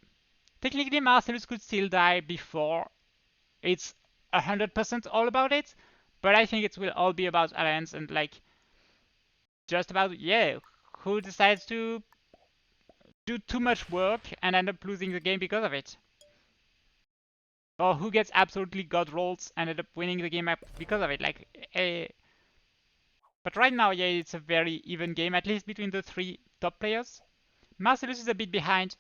technically Marcellus could still die before it's 100% all about it. But I think it will all be about alliance and like just about, yeah, who decides to do too much work and end up losing the game because of it. Or who gets absolutely god rolls and end up winning the game because of it. Like, but right now, yeah, it's a very even game, at least between the 3 top players. Marcellus is a bit behind,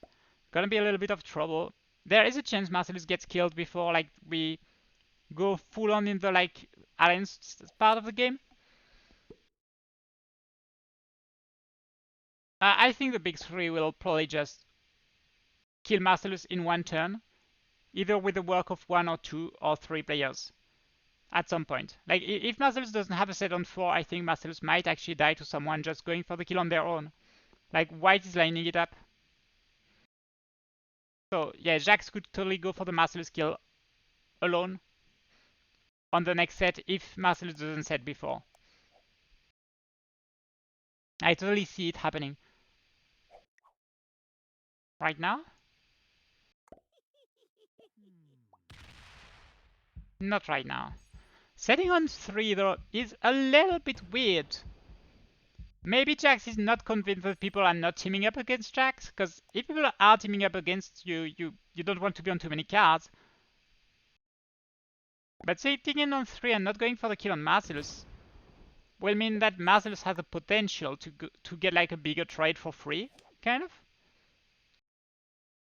gonna be a little bit of trouble. There is a chance Marcellus gets killed before like we go full on in the like alliance part of the game. I think the big 3 will probably just kill Marcellus in one turn, either with the work of 1 or 2 or 3 players at some point. Like, if Marcellus doesn't have a set on 4, I think Marcellus might actually die to someone just going for the kill on their own. Like, White is lining it up. So, yeah, Jax could totally go for the Marcellus kill alone on the next set if Marcellus doesn't set before. I totally see it happening. Right now? Not right now. Setting on 3 though is a little bit weird. Maybe Jax is not convinced that people are not teaming up against Jax, because if people are teaming up against you, you don't want to be on too many cards. But sitting in on 3 and not going for the kill on Marcellus will mean that Marcellus has the potential to get like a bigger trade for free, kind of.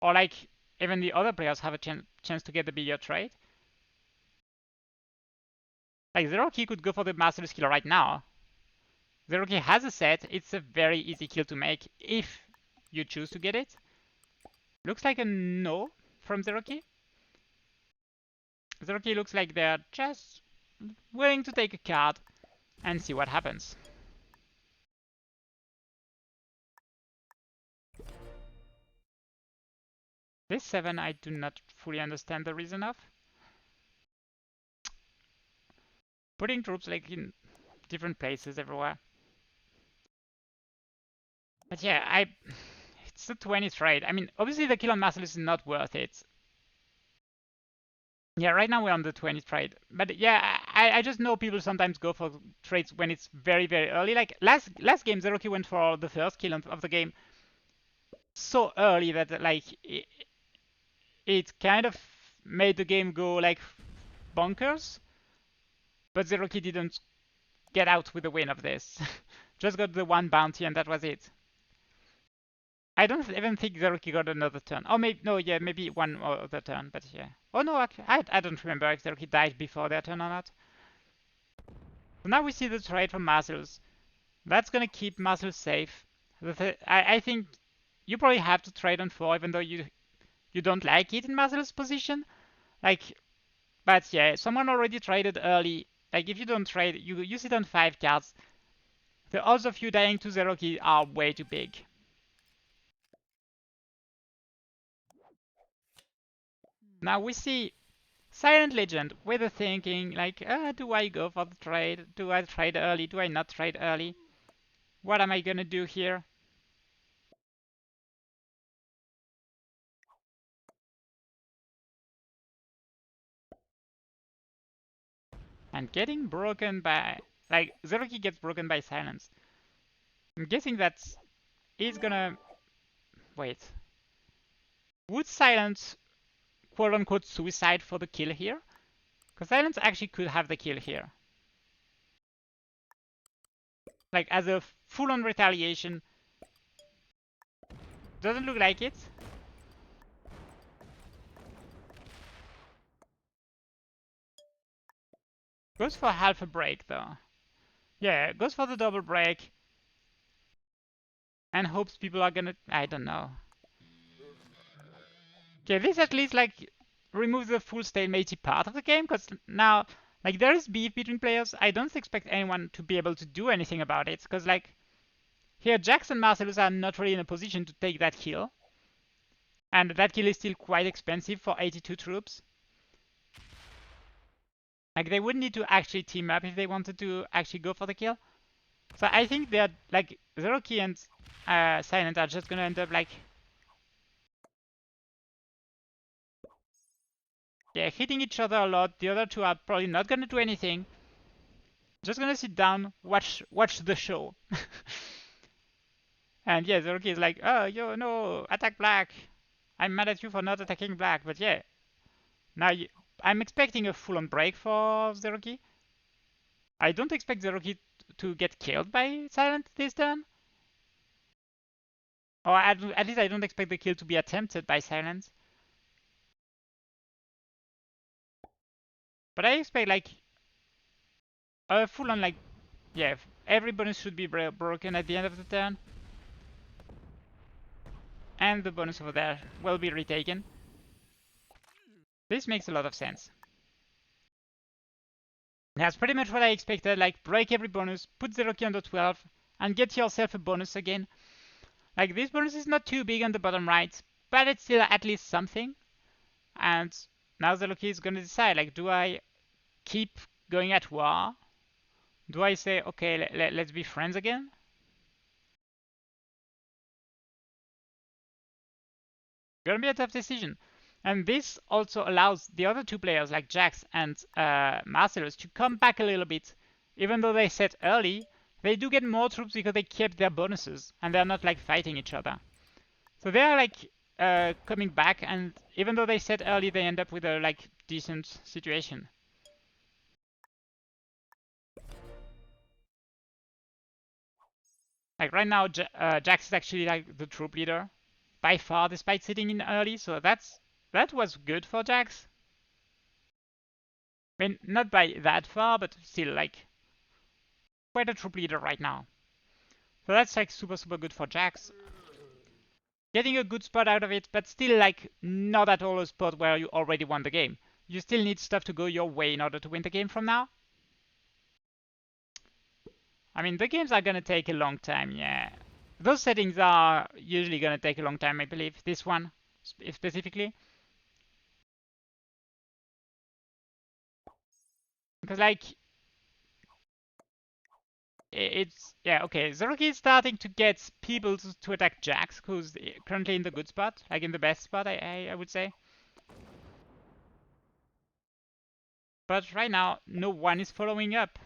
Or like even the other players have a chance to get the bigger trade. Like Zeroki could go for the Marcellus kill right now. Zeroki has a set, it's a very easy kill to make if you choose to get it. Looks like a no from Zeroki. Zeroki looks like they're just willing to take a card and see what happens. This 7 I do not fully understand the reason of. Putting troops like in different places everywhere. But yeah, it's a 20 trade. I mean, obviously the kill on Marcellus is not worth it. Yeah, right now we're on the 20 trade. But yeah, I just know people sometimes go for trades when it's very, very early. Like last game, Zeroki went for the first kill of the game so early that like it kind of made the game go like bonkers. But Zeroki didn't get out with the win of this. Just got the one bounty and that was it. I don't even think Zeroki got another turn. Oh, maybe, no, yeah, maybe one other turn, but yeah. Oh no, I don't remember if Zeroki died before their turn or not. So now we see the trade from Marcellus. That's gonna keep Marcellus safe. I think you probably have to trade on 4 even though you don't like it in Marcellus' position. Like, but yeah, someone already traded early. Like if you don't trade, you sit on 5 cards. The odds of you dying to Zeroki are way too big. Now we see Silent Legend with the thinking like, do I go for the trade? Do I trade early? Do I not trade early? What am I gonna do here? And getting broken by, like, Zeroki gets broken by Silence. I'm guessing that he's gonna, wait. Would Silence quote unquote suicide for the kill here? Because Silence actually could have the kill here. Like as a full-on retaliation. Doesn't look like it. Goes for half a break though. Yeah, goes for the double break. And hopes people are gonna, I don't know. Okay, this at least like removes the full stalemate part of the game, because now like there is beef between players. I don't expect anyone to be able to do anything about it, because like here Jax and Marcellus are not really in a position to take that kill. And that kill is still quite expensive for 82 troops. Like they would need to actually team up if they wanted to actually go for the kill. So I think they're like Zeroki and Silent are just gonna end up like, yeah, hitting each other a lot. The other two are probably not gonna do anything. Just gonna sit down, watch the show. And yeah, Zeroki is like, oh, yo, no, attack black. I'm mad at you for not attacking black. But yeah, now I'm expecting a full-on break for Zeroki. I don't expect Zeroki to get killed by Silent this turn. Or at least I don't expect the kill to be attempted by Silent. But I expect like a full-on like, yeah, every bonus should be broken at the end of the turn. And the bonus over there will be retaken. This makes a lot of sense. That's pretty much what I expected, like break every bonus, put Zeroki under 12, and get yourself a bonus again. Like this bonus is not too big on the bottom right, but it's still at least something. And now Zeroki is gonna decide, like, do I keep going at war? Do I say, okay, let's be friends again? Gonna be a tough decision. And this also allows the other two players like Jax and Marcellus to come back a little bit. Even though they set early, they do get more troops because they kept their bonuses and they're not like fighting each other. So they're like coming back, and even though they set early, they end up with a like decent situation. Like right now, Jax is actually like the troop leader by far, despite sitting in early. So that was good for Jax. I mean, not by that far, but still like quite a troop leader right now. So that's like super good for Jax. Getting a good spot out of it, but still like not at all a spot where you already won the game. You still need stuff to go your way in order to win the game from now. I mean, the games are gonna take a long time, yeah. Those settings are usually gonna take a long time, I believe. This one, specifically. Because, like, it's, yeah, okay. Zeroki is starting to get people to attack Jax, who's currently in the good spot, like in the best spot, I would say. But right now, no one is following up.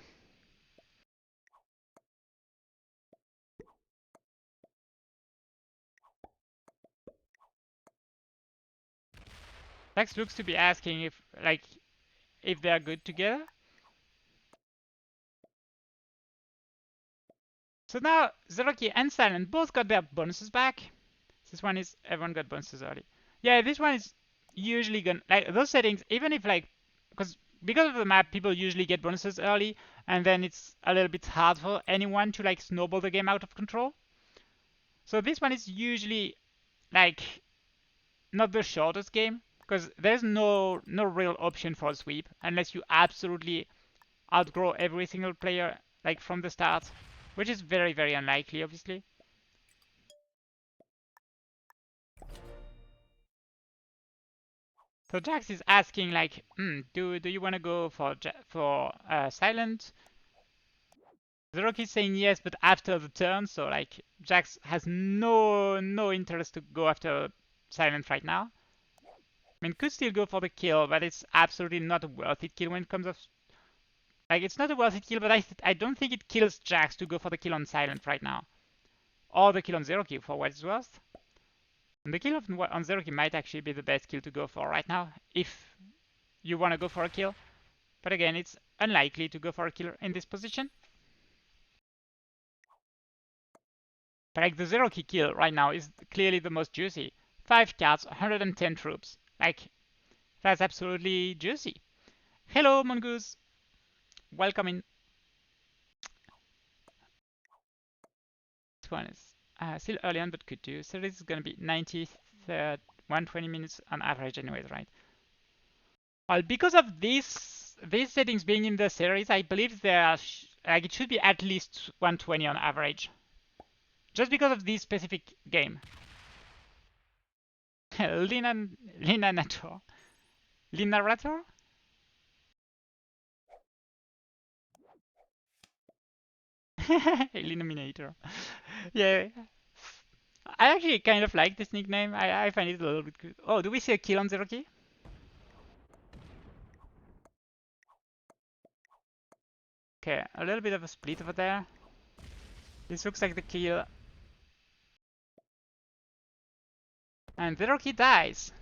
Jax looks to be asking if, like, if they are good together. So now Zeroki and Silent both got their bonuses back. This one is everyone got bonuses early. Yeah, this one is usually gonna like those settings, even if like because of the map, people usually get bonuses early, and then it's a little bit hard for anyone to like snowball the game out of control. So this one is usually like not the shortest game because there's no real option for a sweep unless you absolutely outgrow every single player like from the start, which is very unlikely, obviously. So Jax is asking like, do you want to go for Silent? Zeroki is saying yes, but after the turn. So like Jax has no interest to go after Silent right now. I mean, could still go for the kill, but it's absolutely not a worth it kill when it comes off. Like it's not a worth it kill, but I don't think it kills Jax to go for the kill on Silent right now, or the kill on Zeroki for what it's worth. And the kill on Zeroki might actually be the best kill to go for right now if you want to go for a kill. But again, it's unlikely to go for a killer in this position. But like the Zeroki kill right now is clearly the most juicy. 5 cards, 110 troops. Like, that's absolutely juicy. Hello, Mongoose. Welcome in. This one is still early on, but could do. So this is going to be 90, 120 minutes on average anyways, right? Well, because of these settings being in the series, I believe like it should be at least 120 on average. Just because of this specific game. Lina Nator. Lina Rator? Illuminator. Yeah. I actually kind of like this nickname. I find it a little bit good. Oh, do we see a kill on Zeroki? Okay, a little bit of a split over there. This looks like the kill. And Zeroki dies.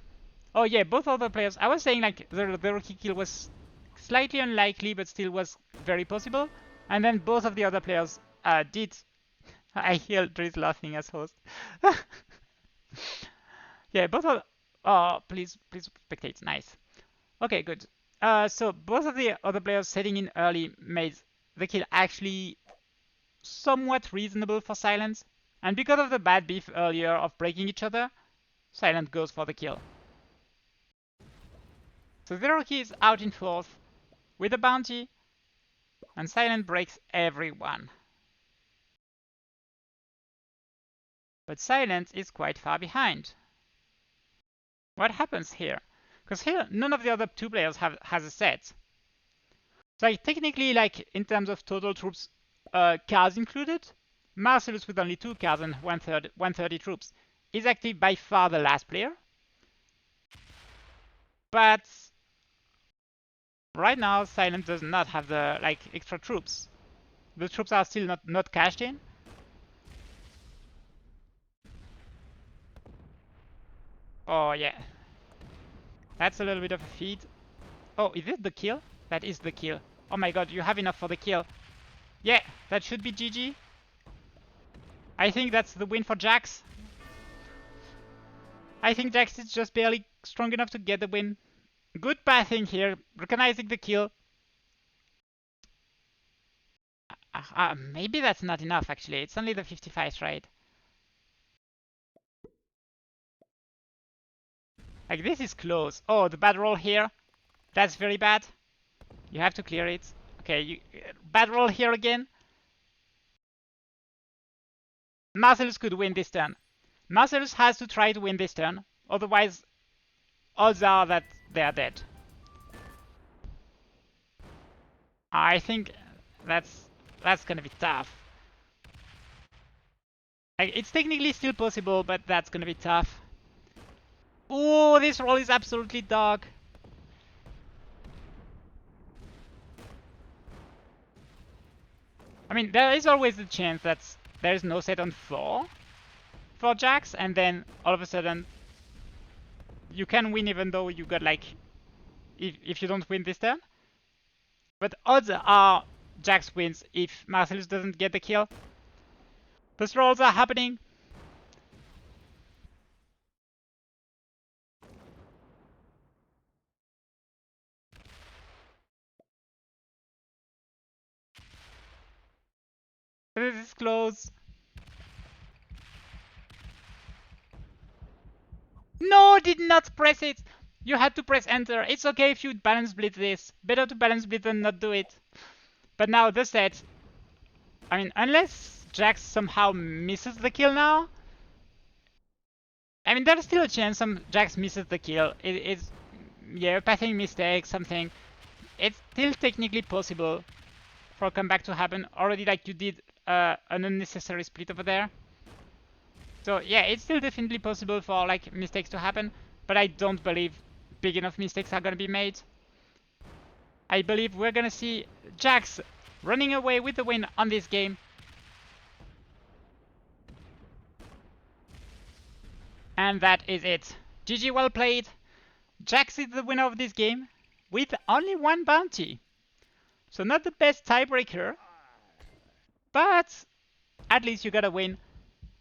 Oh yeah, both other players. I was saying like the Zeroki kill was slightly unlikely, but still was very possible. And then both of the other players did. I hear Driz laughing as host. Yeah, both of. Oh, please spectate. Nice. Okay, good. So both of the other players setting in early made the kill actually somewhat reasonable for Silence. And because of the bad beef earlier of breaking each other, Silent goes for the kill. So Zeroki is out in fourth with a bounty, and Silent breaks everyone. But Silent is quite far behind. What happens here? Because here, none of the other two players has a set. So like, technically, like in terms of total troops, cards included, Marcellus with only 2 cards and 130 troops is actually by far the last player. But right now, Silent does not have the extra troops. The troops are still not cashed in. Oh yeah, that's a little bit of a feed. Oh, is it the kill? That is the kill. Oh my god, you have enough for the kill. Yeah, that should be GG. I think that's the win for Jax. I think Jax is just barely strong enough to get the win. Good pathing here, recognizing the kill. Maybe that's not enough actually. It's only the 55 right? Like this is close. Oh, the bad roll here. That's very bad. You have to clear it. Okay, bad roll here again. Marcellus could win this turn. Marcellus has to try to win this turn. Otherwise, odds are that they are dead. I think that's gonna be tough. It's technically still possible, but that's gonna be tough. Oh, this roll is absolutely dog. I mean, there is always the chance that there is no set on 4 for Jax, and then all of a sudden you can win even though you got if you don't win this turn. But odds are Jax wins if Marcellus doesn't get the kill. Those rolls are happening. This is close. No, did not press it. You had to press enter. It's okay if you balance blitz this. Better to balance blitz than not do it. But now the set. I mean, unless Jax somehow misses the kill now. I mean, there's still a chance Jax misses the kill. It's, yeah, a pathing mistake, something. It's still technically possible for a comeback to happen. Already, like you did an unnecessary split over there. So yeah, it's still definitely possible for mistakes to happen, but I don't believe big enough mistakes are gonna be made. I believe we're gonna see Jax running away with the win on this game. And that is it. GG, well played. Jax is the winner of this game with only 1 bounty. So not the best tiebreaker, but at least you got a win.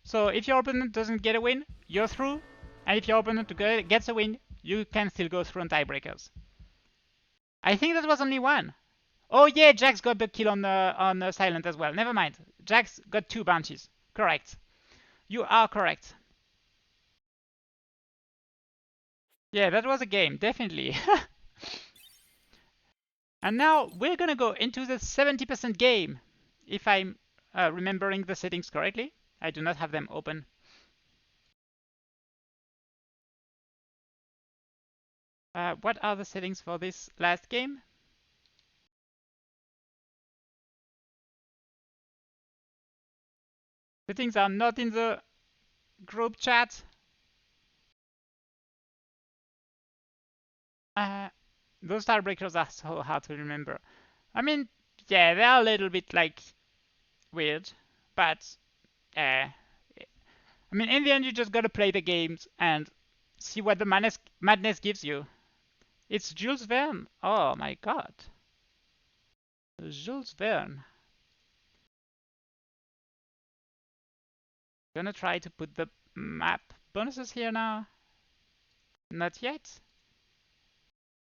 So if your opponent doesn't get a win, you're through. And if your opponent gets a win, you can still go through on tiebreakers. I think that was only 1. Oh yeah, Jax got the kill on Silent as well. Never mind. Jax got 2 bounties. Correct. You are correct. Yeah, that was a game, definitely. And now we're gonna go into the 70% game. If I'm remembering the settings correctly. I do not have them open. What are the settings for this last game? Settings are not in the group chat. Those tiebreakers are so hard to remember. I mean, yeah, they're a little bit weird, but I mean, in the end, you just gotta play the games and see what the madness gives you. It's Jules Verne. Oh my god. Jules Verne. Gonna try to put the map bonuses here now. Not yet.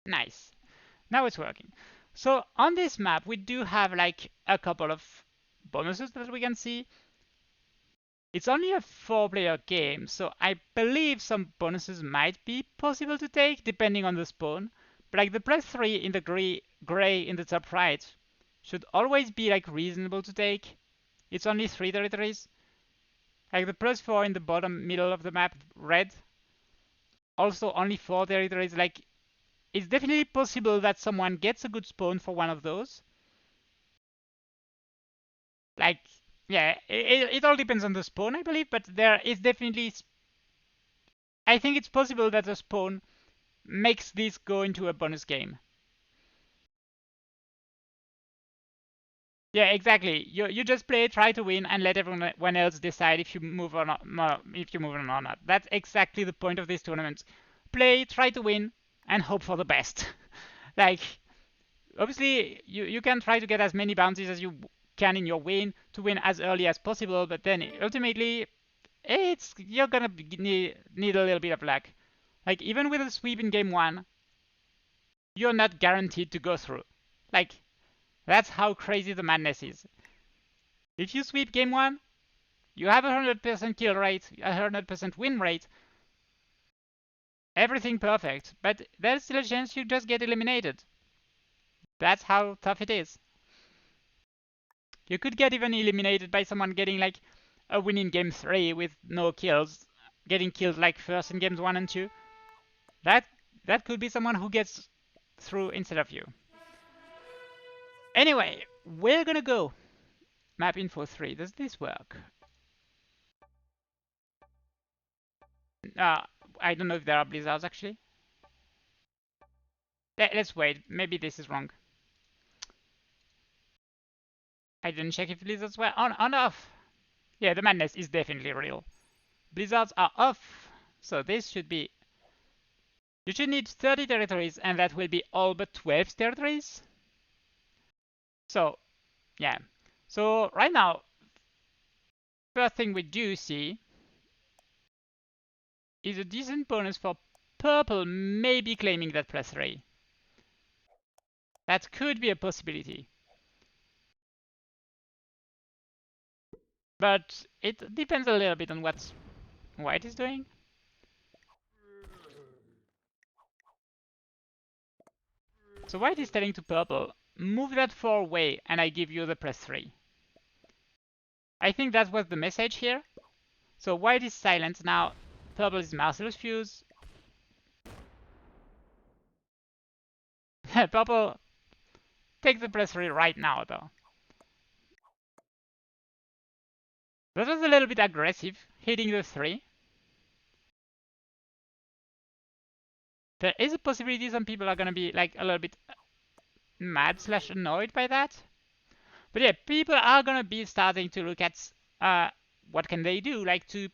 Nice. Now it's working. So on this map, we do have a couple of bonuses that we can see. It's only a 4-player game, so I believe some bonuses might be possible to take depending on the spawn. But the +3 in the gray in the top right should always be reasonable to take. It's only 3 territories. The +4 in the bottom middle of the map, red, also only 4 territories. It's definitely possible that someone gets a good spawn for one of those. Yeah, it all depends on the spawn, I believe, but there is definitely... I think it's possible that a spawn makes this go into a bonus game. Yeah, exactly. You just play, try to win, and let everyone else decide if you move or not. If you move on or not. That's exactly the point of this tournament. Play, try to win, and hope for the best. Like, obviously, you can try to get as many bounties as you can in your win to win as early as possible, but then ultimately, you're gonna need a little bit of luck. Like, even with a sweep in game one, you're not guaranteed to go through. Like, that's how crazy the madness is. If you sweep game one, you have a 100% kill rate, a 100% win rate, everything perfect, but there's still a chance you just get eliminated. That's how tough it is. You could get even eliminated by someone getting like a win in game 3 with no kills, getting killed like first in games 1 and 2. That could be someone who gets through instead of you. Anyway, we're gonna go. Map info 3. Does this work? Uh, I don't know if there are blizzards actually. Let's wait. Maybe this is wrong. I didn't check if blizzards were on off. Yeah, the madness is definitely real. Blizzards are off. So this should be... You should need 30 territories, and that will be all but 12 territories. So, yeah. So right now, first thing we do see is a decent bonus for purple maybe claiming that +3. That could be a possibility. But it depends a little bit on what white is doing. So white is telling to purple, move that 4 away and I give you the +3. I think that was the message here. So white is silent now, purple is merciless fuse. Purple, take the +3 right now though. That was a little bit aggressive, hitting the 3. There is a possibility some people are gonna be like a little bit mad / annoyed by that. But yeah, people are gonna be starting to look at what can they do, like to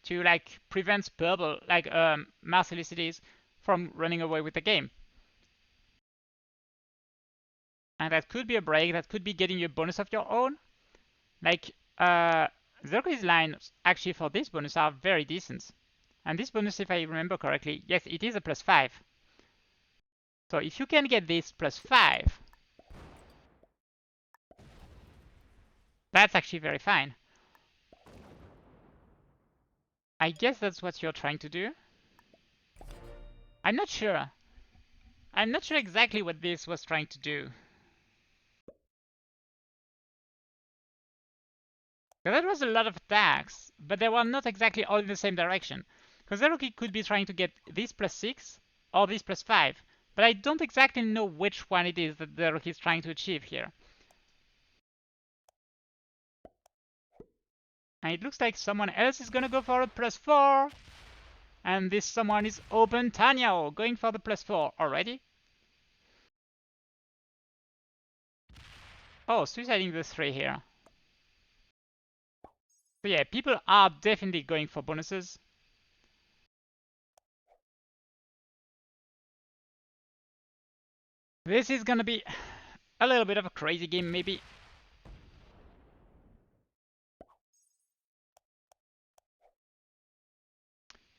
like prevent purple, like Marcelicities, from running away with the game. And that could be a break, that could be getting you a bonus of your own. Like Zergo's lines actually for this bonus are very decent. And this bonus, if I remember correctly, yes, it is a +5. So if you can get this +5, that's actually very fine. I guess that's what you're trying to do. I'm not sure. I'm not sure exactly what this was trying to do. That was a lot of attacks, but they were not exactly all in the same direction. Because Zeroki could be trying to get this +6 or this +5, but I don't exactly know which one it is that Zeroki is trying to achieve here. And it looks like someone else is gonna go for a +4. And this someone is Open Tanyao, going for the +4 already. Oh, suiciding the 3 here. So yeah, people are definitely going for bonuses. This is gonna be a little bit of a crazy game, maybe.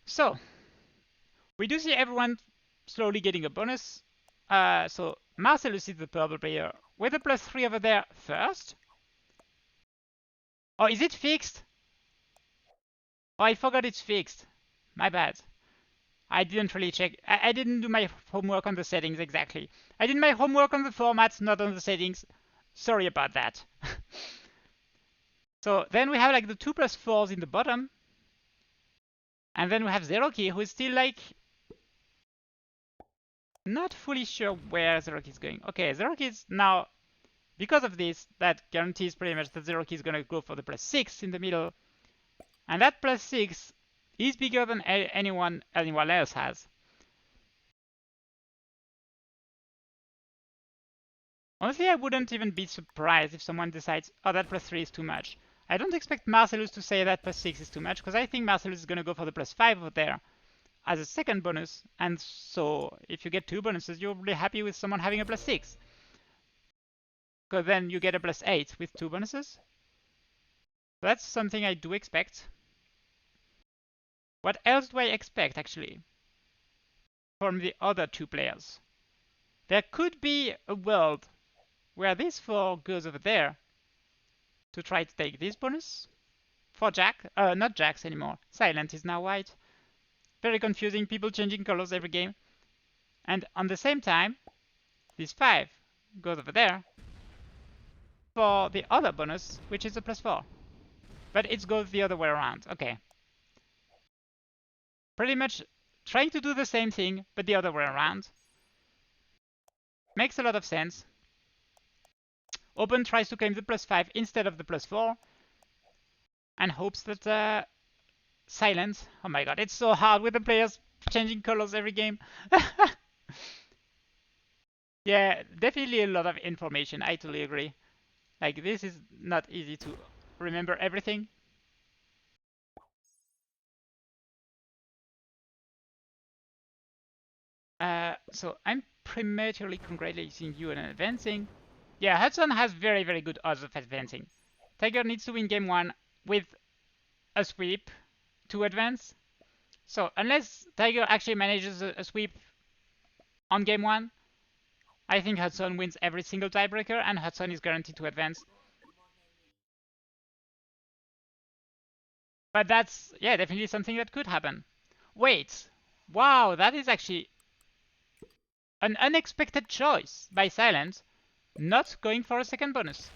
So, we do see everyone slowly getting a bonus. So, Marcellus is the purple player with a +3 over there first. Oh, is it fixed? Oh, I forgot it's fixed. My bad. I didn't really check. I didn't do my homework on the settings exactly. I did my homework on the formats, not on the settings. Sorry about that. So then we have like the 2 +4s in the bottom. And then we have Zeroki, who is still like not fully sure where Zeroki is going. Okay, Zeroki is now, because of this, that guarantees pretty much that Zeroki is going to go for the +6 in the middle. And that +6 is bigger than anyone else has. Honestly, I wouldn't even be surprised if someone decides, oh, that +3 is too much. I don't expect Marcellus to say that +6 is too much, because I think Marcellus is going to go for the +5 over there as a second bonus, and so if you get two bonuses, you're really happy with someone having a +6. Because then you get a +8 with two bonuses. That's something I do expect. What else do I expect, actually, from the other two players? There could be a world where this 4 goes over there to try to take this bonus for Jack. Not Jacks anymore. Silent is now white. Very confusing, people changing colors every game. And on the same time, this 5 goes over there for the other bonus, which is a +4. But it goes the other way around. Okay. Pretty much trying to do the same thing, but the other way around. Makes a lot of sense. Open tries to claim the +5 instead of the +4. And hopes that Silent. Oh my god, it's so hard with the players changing colors every game. Yeah, definitely a lot of information. I totally agree. Like, this is not easy to remember everything. So I'm prematurely congratulating you on advancing. Yeah, Hudson has very, very good odds of advancing. Tiger needs to win game 1 with a sweep to advance. So unless Tiger actually manages a sweep on game 1, I think Hudson wins every single tiebreaker and Hudson is guaranteed to advance. But that's, yeah, definitely something that could happen. Wait, wow, that is actually an unexpected choice by Silent, not going for a second bonus.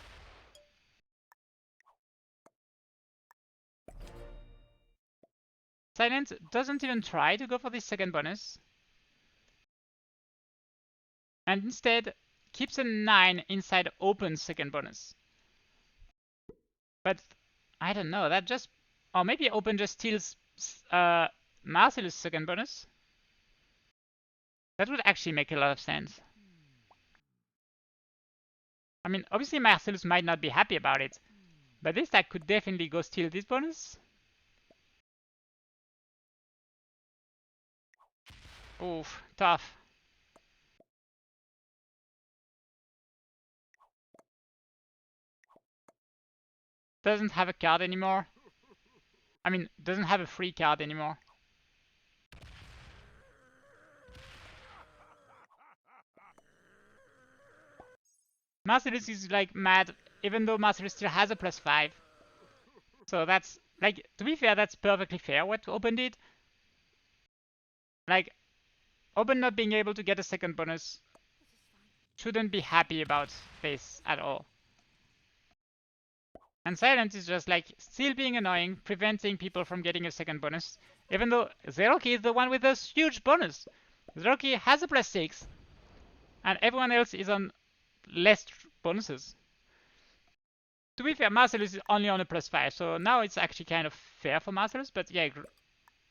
Silent doesn't even try to go for this second bonus, and instead keeps a 9 inside open second bonus. But I don't know, that just, or maybe open just steals Marcellus' second bonus. That would actually make a lot of sense. I mean, obviously Marcellus might not be happy about it, but this stack could definitely go steal this bonus. Oof, tough. Doesn't have a card anymore. I mean, doesn't have a free card anymore. Marcellus is like mad, even though Marcellus still has a +5. So that's, like, to be fair, that's perfectly fair what Open did. Like, Open not being able to get a second bonus shouldn't be happy about this at all. And Silent is just like still being annoying, preventing people from getting a second bonus, even though Zeroki is the one with this huge bonus. Zeroki has a +6, and everyone else is on less bonuses. To be fair, Marcellus is only on a +5, so now it's actually kind of fair for Marcellus, but yeah,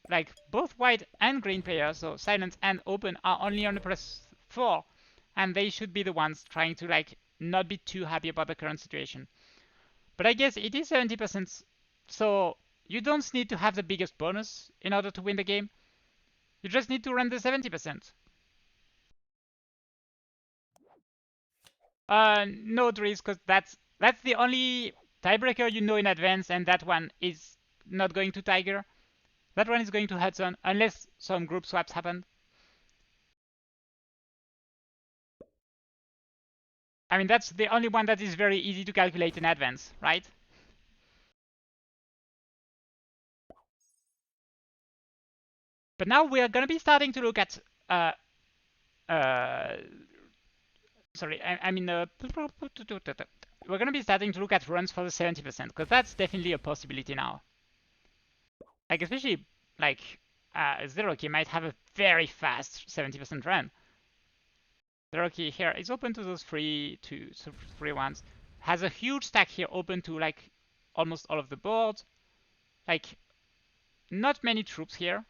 like both white and green players, so Silent and Open, are only on a +4, and they should be the ones trying to like not be too happy about the current situation. But I guess it is 70%, so you don't need to have the biggest bonus in order to win the game. You just need to run the 70%. No Dries, because that's the only tiebreaker you know in advance, and that one is not going to Tiger. That one is going to Hudson, unless some group swaps happen. I mean, that's the only one that is very easy to calculate in advance, right? But now we are going to be starting to look at sorry, I mean, we're going to be starting to look at runs for the 70%, because that's definitely a possibility now. Like, especially, like, Zeroki might have a very fast 70% run. Zeroki here is open to those free ones. Has a huge stack here open to, like, almost all of the board. Like, not many troops here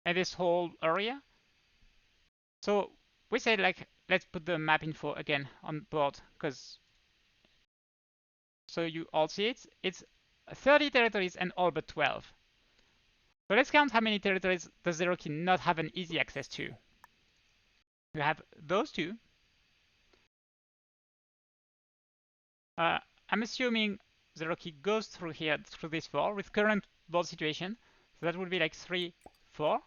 in this whole area. So we said like let's put the map info again on board because so you all see it. It's 30 territories and all but 12. So let's count how many territories does Cherokee not have an easy access to. We have those two. I'm assuming Cherokee goes through here, through this 4 with current board situation. So that would be like 3, 4,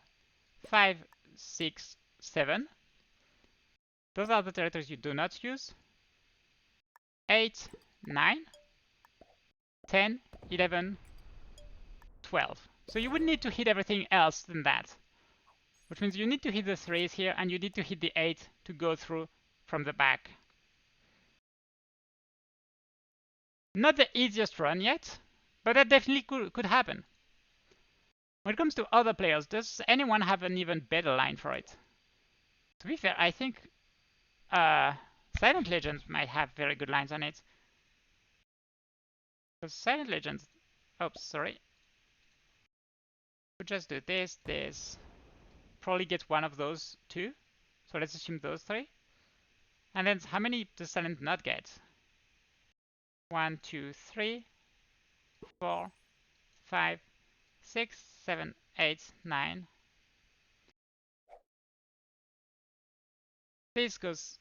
5, 6, 7. Those are the territories you do not use. 8, 9, 10, 11, 12. So you would need to hit everything else than that. Which means you need to hit the 3s here and you need to hit the 8 to go through from the back. Not the easiest run yet, but that definitely could happen. When it comes to other players, does anyone have an even better line for it? To be fair, I think Silent Legends might have very good lines on it. Because Silent Legends... Oops, sorry. We'll just do this, this. Probably get one of those two. So let's assume those 3. And then how many does Silent not get? 1, 2, 3, 4, 5, 6, 7, 8, 9. This goes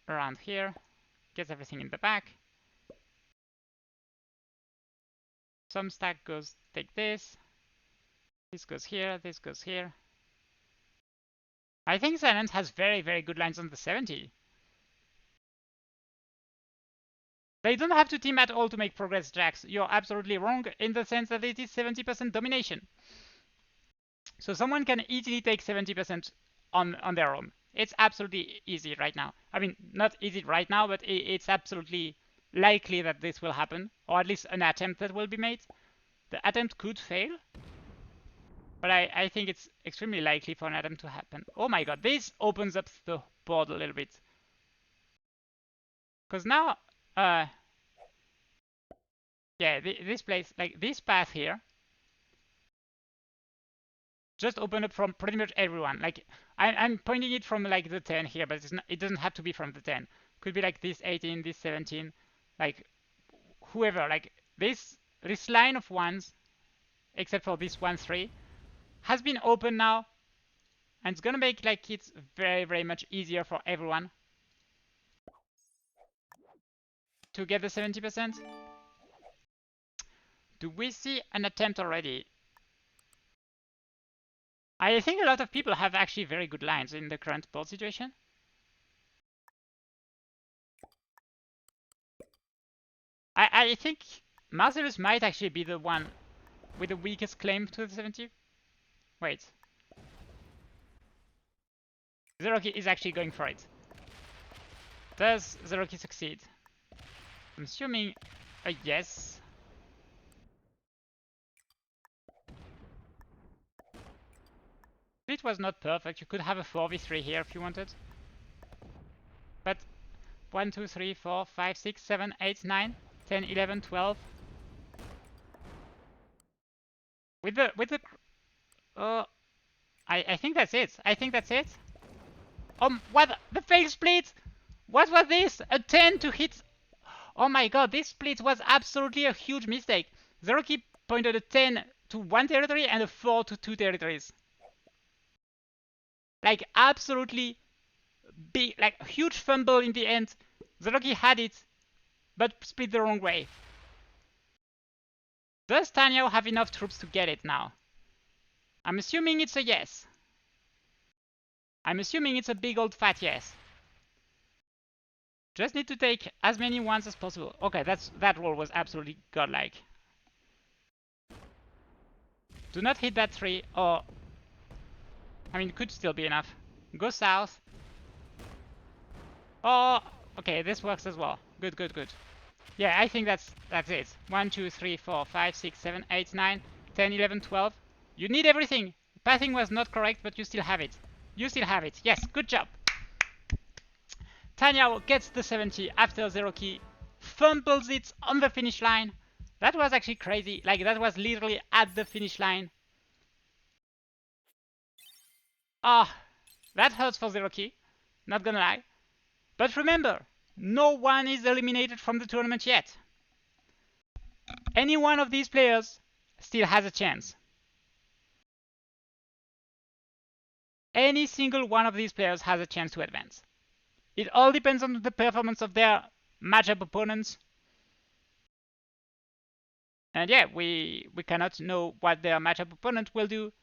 around here, gets everything in the back. Some stack goes, take this. This goes here, this goes here. I think Silent has very, very good lines on the 70. They don't have to team at all to make progress, Jax. You're absolutely wrong in the sense that it is 70% domination. So someone can easily take 70% on their own. It's absolutely easy right now. I mean, not easy right now, but it's absolutely likely that this will happen, or at least an attempt that will be made. The attempt could fail, but I think it's extremely likely for an attempt to happen. Oh my god, this opens up the board a little bit. Because now, yeah, this place, like this path here, just open up from pretty much everyone. Like I'm pointing it from like the 10 here, but it's not, it doesn't have to be from the 10. Could be like this 18, this 17, like whoever. Like this line of ones, except for this 1, 3, has been open now, and it's gonna make like it's very, very much easier for everyone to get the 70%. Do we see an attempt already? I think a lot of people have actually very good lines in the current board situation. I think Marcellus might actually be the one with the weakest claim to the 70. Wait. Cherokee is actually going for it. Does Cherokee succeed? I'm assuming a yes. It was not perfect. You could have a 4v3 here if you wanted. But 1, 2, 3, 4, 5, 6, 7, 8, 9, 10, 11, 12. With the I think that's it. I think that's it. What? The fail split? What was this? A 10 to hit. Oh my god, this split was absolutely a huge mistake. Cherokee pointed a 10 to 1 territory and a 4 to 2 territories. Like absolutely big, like a huge fumble in the end. Cherokee had it, but split the wrong way. Does Tanyao have enough troops to get it now? I'm assuming it's a yes. I'm assuming it's a big old fat yes. Just need to take as many ones as possible. Okay, that roll was absolutely godlike. Do not hit that 3, or... I mean, it could still be enough. Go south. Oh, okay, this works as well. Good, good, good. Yeah, I think that's it. 1, 2, 3, 4, 5, 6, 7, 8, 9, 10, 11, 12. You need everything. Pathing was not correct, but you still have it. You still have it. Yes, good job. Tanyao gets the 70 after Cherokee fumbles it on the finish line. That was actually crazy. Like, that was literally at the finish line. Ah, that hurts for Zero Key. Not gonna lie. But remember, no one is eliminated from the tournament yet. Any one of these players still has a chance. Any single one of these players has a chance to advance. It all depends on the performance of their matchup opponents. And yeah, we cannot know what their matchup opponent will do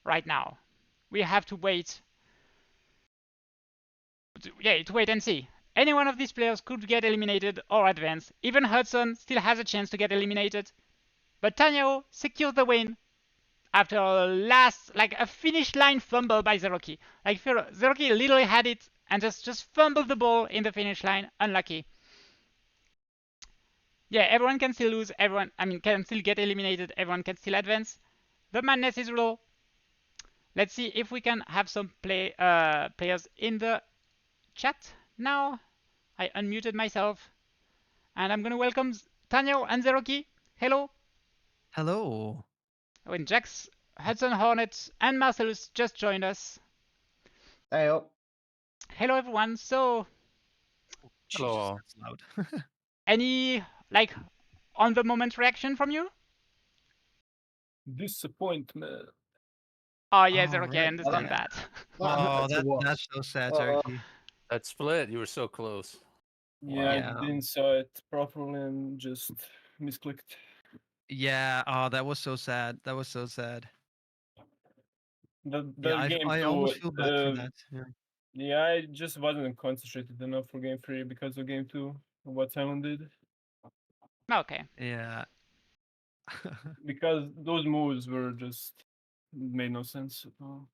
right now. We have to wait. To wait and see. Any one of these players could get eliminated or advance. Even Hudson still has a chance to get eliminated. But Tanyao secured the win after a finish line fumble by Zeroki. Like Zeroki literally had it and just fumbled the ball in the finish line. Unlucky. Yeah, everyone can still lose. Everyone, can still get eliminated. Everyone can still advance. The madness is real. Let's see if we can have some players in the chat now. I unmuted myself, and I'm gonna welcome Tanya and Zeroki. Hello. Hello. When Jax, Hudson Hornet, and Marcellus just joined us. Hey up. Hello everyone. So, Jesus, Hello. that's loud. any on the moment reaction from you? Disappointment. Oh yeah, Oh, Zeroki, I right, understand yeah. that. Oh, hurts to watch. that's so sad, Uh, Turkey. That split, you were so close. Yeah, Yeah. I didn't saw it properly and just misclicked. Yeah. Oh, that was so sad. That was so sad. The Yeah, game I two, almost feel bad for that. Yeah. yeah, I just wasn't concentrated enough for game three because of game two. What Simon did. Okay. Yeah. Because those moves were just made no sense at all.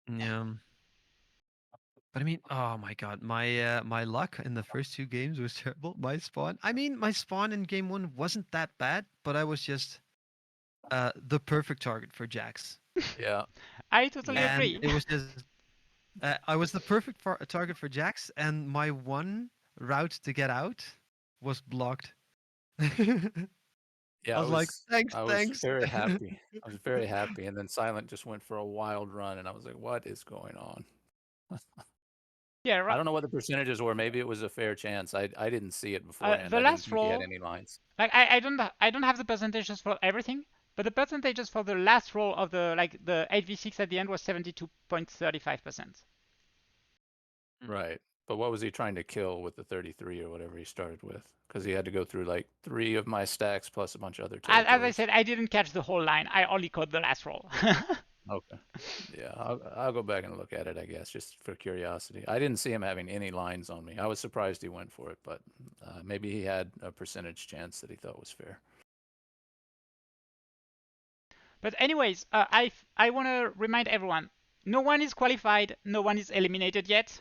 Yeah. But I mean, oh my god, my luck in the first two games was terrible. My spawn, my spawn in game one wasn't that bad, but I was just the perfect target for Jax. Yeah. I totally Yeah. And agree. it was just I was the perfect target for Jax, and my one route to get out was blocked. Yeah, I was like, thanks, I was thanks. very happy. I was very happy. And then Silent just went for a wild run, and I was like, what is going on? Yeah, I right. don't know what the percentages were. Maybe it was a fair chance. I didn't see it beforehand. The I didn't last think he had roll, any lines. like I don't have the percentages for everything, but the percentages for the last roll of the 8v6 at the end was 72.35%. Right. But what was he trying to kill with the 33 or whatever he started with? Because he had to go through like 3 of my stacks plus a bunch of other territories. As I said, I didn't catch the whole line. I only caught the last roll. Okay. Yeah, I'll go back and look at it, I guess, just for curiosity. I didn't see him having any lines on me. I was surprised he went for it, but maybe he had a percentage chance that he thought was fair. But anyways, I want to remind everyone, no one is qualified, no one is eliminated yet.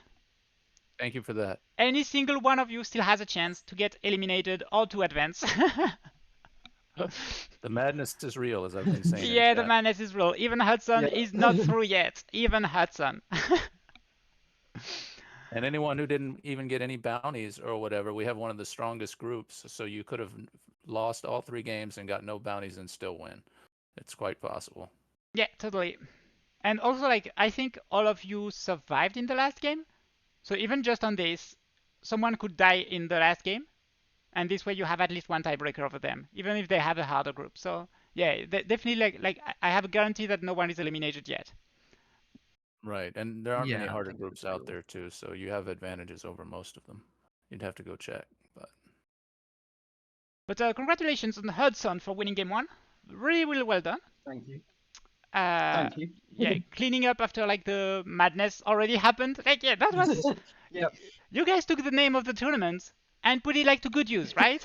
Thank you for that. Any single one of you still has a chance to get eliminated or to advance. The madness is real, as I've been saying. Yeah, the madness is real. Even Hudson is not through yet. Even Hudson. And anyone who didn't even get any bounties or whatever, we have one of the strongest groups. So you could have lost all 3 games and got no bounties and still win. It's quite possible. Yeah, totally. And also, I think all of you survived in the last game. So even just on this, someone could die in the last game. And this way you have at least one tiebreaker over them, even if they have a harder group. So yeah, definitely I have a guarantee that no one is eliminated yet. Right, and there aren't many Yeah, I harder think groups that's out true. there too, so you have advantages over most of them. You'd have to go check, but Congratulations on Hudson for winning game one. Really, really well done. Thank you. Thank you. Yeah, cleaning up after the madness already happened. Yeah, that was. Yep. You guys took the name of the tournament and put it to good use, right?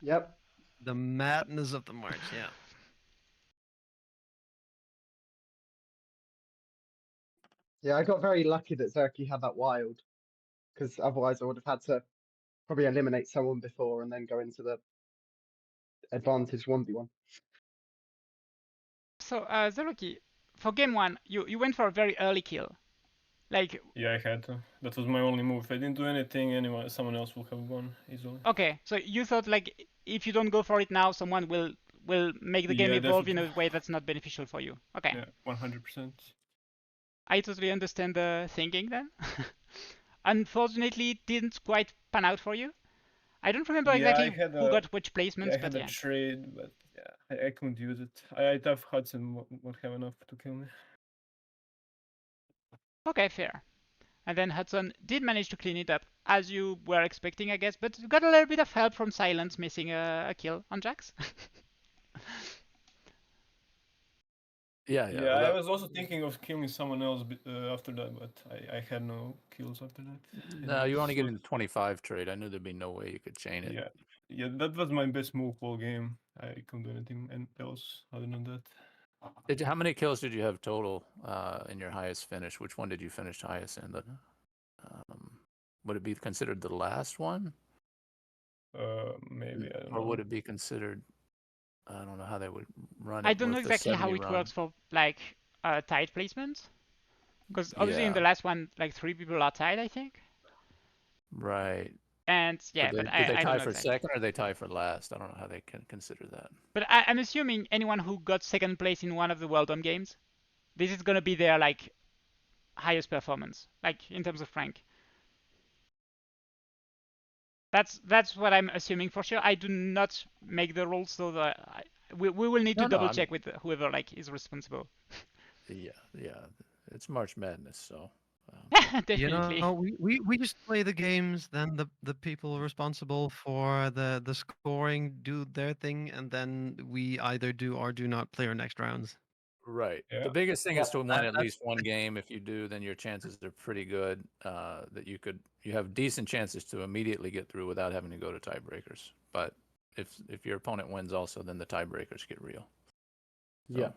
Yep. The madness of the March, yeah. Yeah, I got very lucky that Zerky had that wild, because otherwise I would have had to probably eliminate someone before and then go into the advantage 1v1. So, Zeroki, for game one, you went for a very early kill. Yeah, I had to. That was my only move. If I didn't do anything, someone else would have won easily. Okay, so you thought if you don't go for it now, someone will make the game Yeah, evolve in definitely. a way that's not beneficial for you. Okay, Yeah, 100%. I totally understand the thinking then. Unfortunately, it didn't quite pan out for you. I don't remember Yeah, exactly who got which placements, I but had a yeah. trade, but yeah, I couldn't use it. I thought Hudson won't have enough to kill me. Okay, fair. And then Hudson did manage to clean it up, as you were expecting, I guess, but got a little bit of help from Silence missing a kill on Jax. Yeah, Yeah, well, I was also thinking of killing someone else after that, but I had no kills after that. no, you only get So, into 25 trade. I knew there'd be no way you could chain it. yeah, that was my best move all game. I couldn't do anything else other than that. How many kills did you have total in your highest finish? Which one did you finish highest in? Would it be considered the last one? Maybe, I don't Or know. would it be considered, I don't know how they would run I it don't know with the exactly 70 how it run. works for like tied placement, because obviously in Yeah, the last one, like 3 people are tied, I think. right. And yeah, But but do they I don't tie know for exactly. second or they tie for last? I don't know how they can consider that. But I'm assuming anyone who got second place in one of the Worldom games, this is gonna be their like highest performance, like in terms of rank. That's what I'm assuming for sure. I do not make the rules, so that we will need to No, double I mean, check with whoever like is responsible. yeah. It's March Madness, so. You Definitely. know, we just play the games, then the people responsible for the scoring do their thing, and then we either do or do not play our next rounds. Right. Yeah. The biggest thing Yeah, is to win That, at that's least one game. If you do, then your chances are pretty good that you have decent chances to immediately get through without having to go to tiebreakers. But if your opponent wins also, then the tiebreakers get real. So, yeah.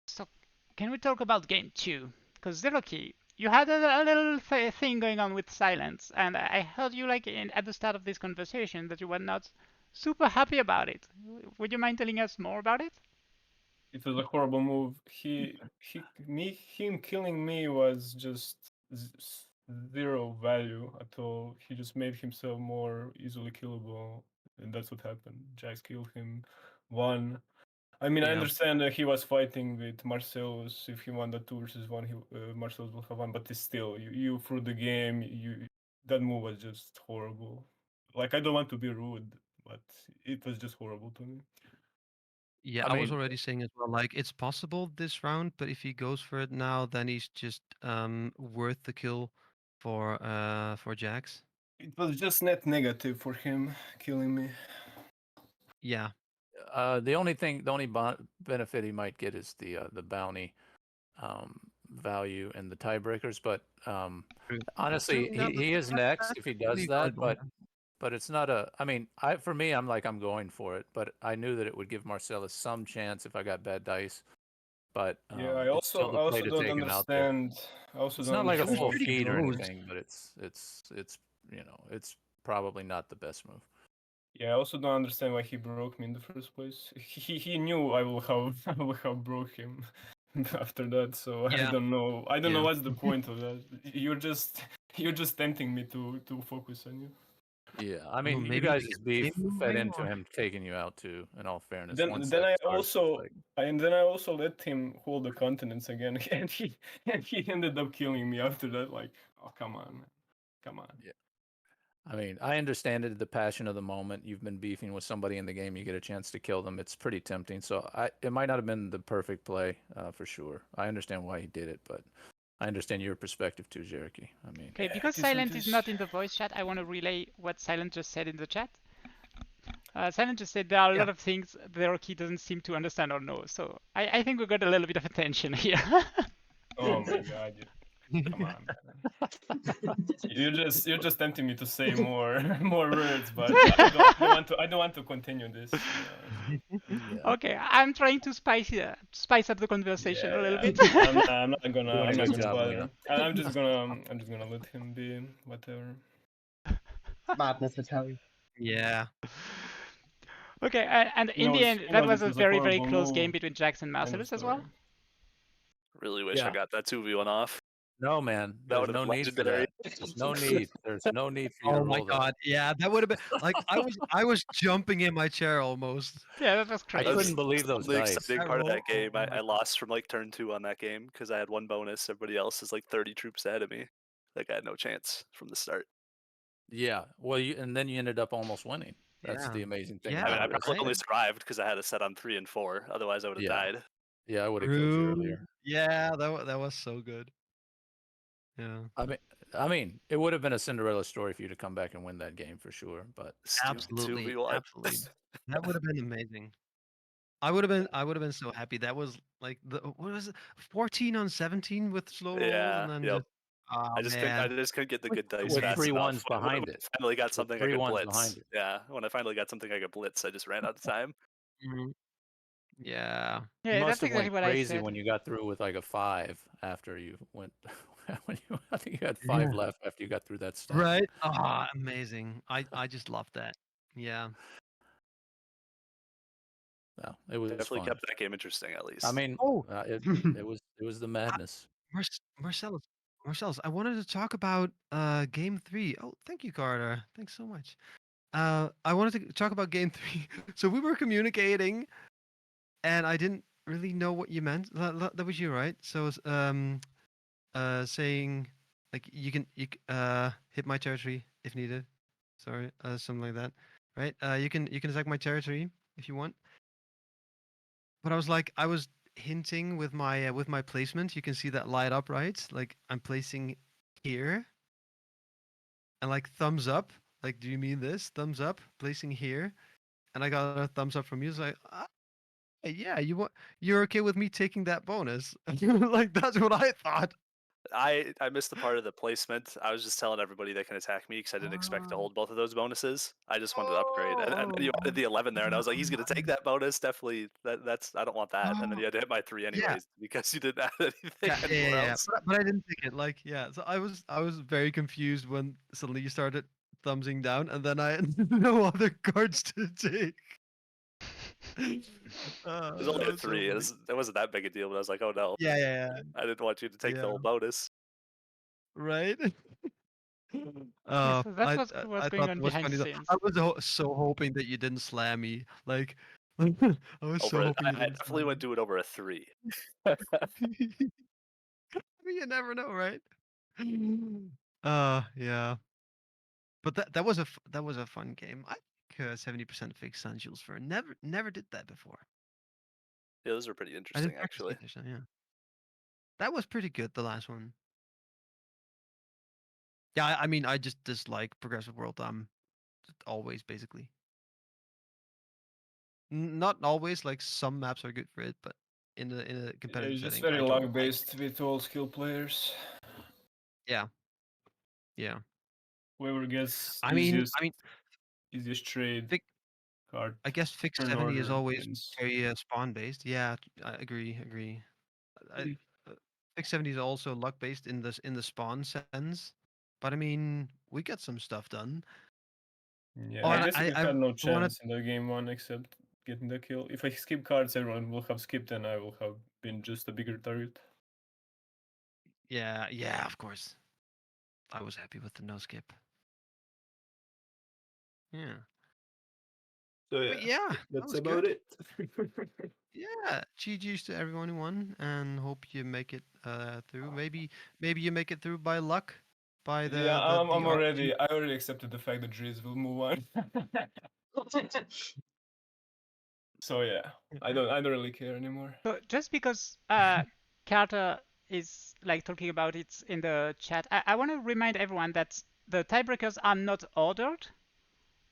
So can we talk about game 2? Because Zeroki, you had a little thing going on with Silence, and I heard you like at the start of this conversation that you were not super happy about it. Would you mind telling us more about it? It was a horrible move. Him killing me was just zero value at all. He just made himself more easily killable, and that's what happened. Jax killed him, won. I mean, I yeah. understand that he was fighting with Marcellus. If he won the 2 versus 1, Marcellus will have won. But it's still, you through the game, that move was just horrible. Like, I don't want to be rude, but it was just horrible to me. Yeah, I I was mean, already saying as well, like it's possible this round, but if he goes for it now, then he's just worth the kill for Jax. It was just net negative for him killing me. Yeah. the only benefit he might get is the bounty value and the tiebreakers. But True. honestly, No, he is next if he does really that. valuable. But it's not a. I mean, for me, I'm going for it. But I knew that it would give Marcellus some chance if I got bad dice. But Yeah, I it's still also the I play also to don't take him out there. understand. I also It's don't not like a It was full understand. pretty feed or close. anything, but it's it's probably not the best move. Yeah, I also don't understand why he broke me in the first place. He knew I will have I will have broke him after that. So I Yeah. don't know. I don't know Yeah. what's the point of that. You're just tempting me to focus on you. Yeah, I Well, mean, you maybe to guys' get the beef game fed moving, into or him taking you out too. In all fairness, Then once then that I starts, also like, and then I also let him hold the continents again, and he ended up killing me after that. Like, oh come on, man. Come on. yeah. I mean, I understand it, the passion of the moment. You've been beefing with somebody in the game, you get a chance to kill them. It's pretty tempting. So it might not have been the perfect play for sure. I understand why he did it, but I understand your perspective too, Jericho. I mean, Okay, Yeah, because it is what it Silent is is. not in the voice chat, I want to relay what Silent just said in the chat. Silent just said there are a yeah. lot of things the rookie doesn't seem to understand or know, so I think we got a little bit of attention here. Oh my god, come on, man. You're just tempting me to say more more words, but I don't want to continue this. yeah, Okay, I'm trying to spice up the conversation a little Yeah, bit. doing a I'm not good gonna job, bother. Lina. I'm just gonna let him be whatever. Madness, I tell you. Yeah. Okay, and in the end, He that knows was it a was a very, very horrible close game move. between Jax and End of Marcellus as story. well. Really wish I Yeah. got that 2v1 off. No, man. That There's would've no been need for legendary. that. There's no need. There's no need for you to Oh my roll that. god, yeah, that would have been like I was jumping in my chair almost. Yeah, that was I crazy. couldn't believe those The dice. exciting That part of roll, that game, oh my I God. lost from like turn 2 on that game because I had one bonus. Everybody else is like 30 troops ahead of me. Like I had no chance from the start. Yeah. Well, and then you ended up almost winning. That's Yeah. the amazing thing Yeah, I mean, I about it. probably right? only survived because I had a set on 3 and 4. Otherwise, I would have Yeah. died. Yeah, I would have killed you True. earlier. Yeah, that was so good. Yeah. I mean, it would have been a Cinderella story for you to come back and win that game for sure. But Stupid Absolutely. 2v1. Absolutely. That would have been amazing. I would have been so happy. That was like what was it? 14 on 17 with slow rolls Yeah, and then yep. just oh I just couldn't get the good dice with fast 3 enough. ones When behind I it. finally got something I 3 could ones blitz. behind it. Yeah, when I finally got something I could blitz, I just ran out of time. Yeah. You Yeah, must that's have exactly went what I crazy said. when you got through with like a 5 after you went. I think you had Yeah. 5 left after you got through that stuff. Right? Ah, amazing. I just love that. Yeah. No, it was Definitely fun. kept that game interesting at least. I mean, Oh, it was the madness. Marcellus, I wanted to talk about game 3. Oh, thank you, Carter. Thanks so much. I wanted to talk about game 3. So we were communicating, and I didn't really know what you meant. That was you, right? So saying like hit my territory if needed. Sorry, something like that, right? You can attack my territory if you want. But I was hinting with my placement. You can see that light up, right? Like I'm placing here, and like thumbs up. Like, do you mean this? Thumbs up, placing here, and I got a thumbs up from you. It's like, yeah, you're okay with me taking that bonus? Like that's what I thought. I missed the part of the placement. I was just telling everybody they can attack me because I didn't expect to Oh. hold both of those bonuses. I just wanted to upgrade, and then you added the 11 there, and I was like, he's gonna take that bonus. Definitely, that's I don't want that. And then you had to hit my 3 Yeah. anyways because you didn't add anything Yeah, anywhere yeah. else. But I didn't take it. Like, yeah. So I was very confused when suddenly you started thumbsing down, and then I had no other cards to take. It was only a That's so 3. funny. It wasn't that big a deal, but I was like, oh no, Yeah. I didn't want you to take the whole bonus. Right. Yeah, so that's I what's I going thought on that was behind funny the though. scenes. I was so hoping that you didn't slam me. Like, I was so hoping I you didn't definitely slam wouldn't do it over a 3. me. I mean, you never know, right? Yeah. But that was that was a fun game. I think 70% fixed Sun Jules for never did that before. Yeah, those are pretty I interesting didn't practice actually. either, so yeah. That was pretty good, the last one. Yeah, I mean, I just dislike Progressive World always basically. Not always, like some maps are good for it, but in a competitive It's just setting, very I don't luck like based with all skill players. Yeah. Whoever gets I mean, easiest trade Vic, card I guess Fix turn 70 is order always wins. very spawn based. Yeah, I agree. Fix 70 is also luck based in the spawn sense, but I mean, we got some stuff done. Yeah, Oh, I and guess we I had no wanted chance in the game 1 except getting the kill. If I skip cards, everyone will have skipped, and I will have been just a bigger target. yeah, of course. I was happy with the no skip. Yeah. So But yeah, that that's was about good. it. Yeah, GG's to everyone who won, and hope you make it through. Maybe you make it through by luck, by the Yeah, I'm the already. I already accepted the fact that Driz will move on. So yeah, I don't really care anymore. So just because Carter is like talking about it in the chat, I want to remind everyone that the tiebreakers are not ordered.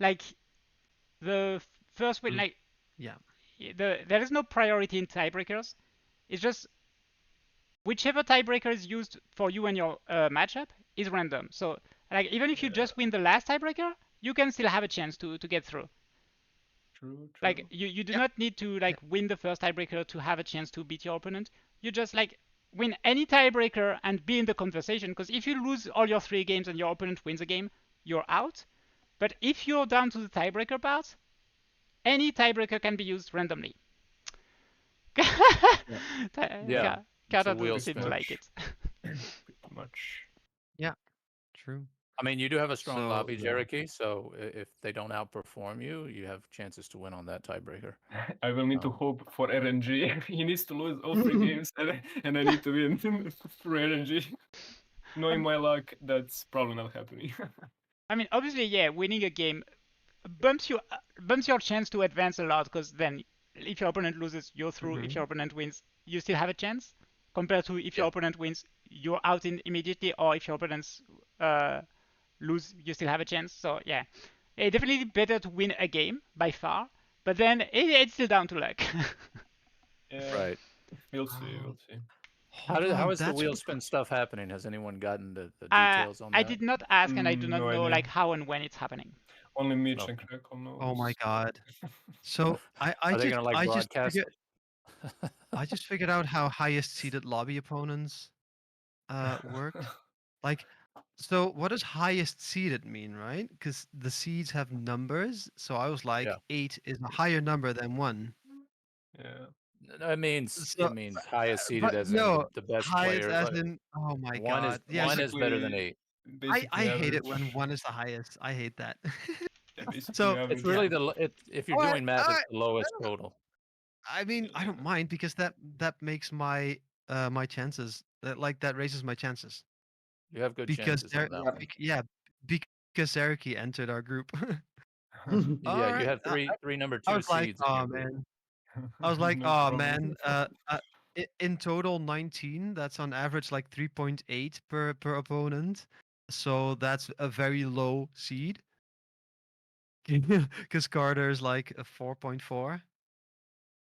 Like the first win, like Yeah. there is no priority in tiebreakers. It's just whichever tiebreaker is used for you and your matchup is random. So like even if you just win the last tiebreaker, you can still have a chance to get through. True. Like you do Yep. not need to like win the first tiebreaker to have a chance to beat your opponent. You just like win any tiebreaker and be in the conversation. Because if you lose all your 3 games and your opponent wins a game, you're out. But if you're down to the tiebreaker part, any tiebreaker can be used randomly. Yeah. Carter wheel doesn't seem to spin. like it. much. True. I mean, you do have a strong So, lobby, yeah. Cherokee. So if they don't outperform you, you have chances to win on that tiebreaker. I will need to Oh. hope for RNG. He needs to lose all 3 games, and I need to win through RNG. Knowing my luck, that's probably not happening. I mean, obviously, yeah, winning a game bumps your chance to advance a lot, because then if your opponent loses, you're through. If your opponent wins, you still have a chance. Compared to if your Yeah. opponent wins, you're out immediately, or if your opponents lose, you still have a chance. So yeah, it's definitely better to win a game by far. But then it's still down to luck. Yeah, Right. we'll see. Oh, We'll see. hold How on. is the That's wheel what spin stuff happening? Has anyone gotten the details on I that? did not ask, and I do not No know idea. like how and when it's happening. Only Mitch and Okay. Crackle knows. Oh my god. So Are they gonna like broadcast figured it? I just figured out how highest seeded lobby opponents worked. Like, so what does highest seeded mean, right? Because the seeds have numbers. So I was like, Yeah. 8 is a higher number than 1. Yeah. No, it means So, highest seeded but as in no, the best highest player. as Like, in, oh my one is god. Yeah, one is better than Basically, 8. basically I hate it average. when 1 is the highest. I hate that. Yeah, basically So, average. It's really yeah. if you're Alright, doing math, it's alright. the lowest total. I mean, I don't Yeah. mind because that makes my my chances that raises my chances You have good because chances there on that Yeah. one. yeah because Eriki entered our group. Yeah, All you right, have three number I 2 was like, seeds in oh your group. man, I was like, No oh problem. man, in total 19. That's on average like 3.8 per opponent. So that's a very low seed. Because Carter's like a 4.4.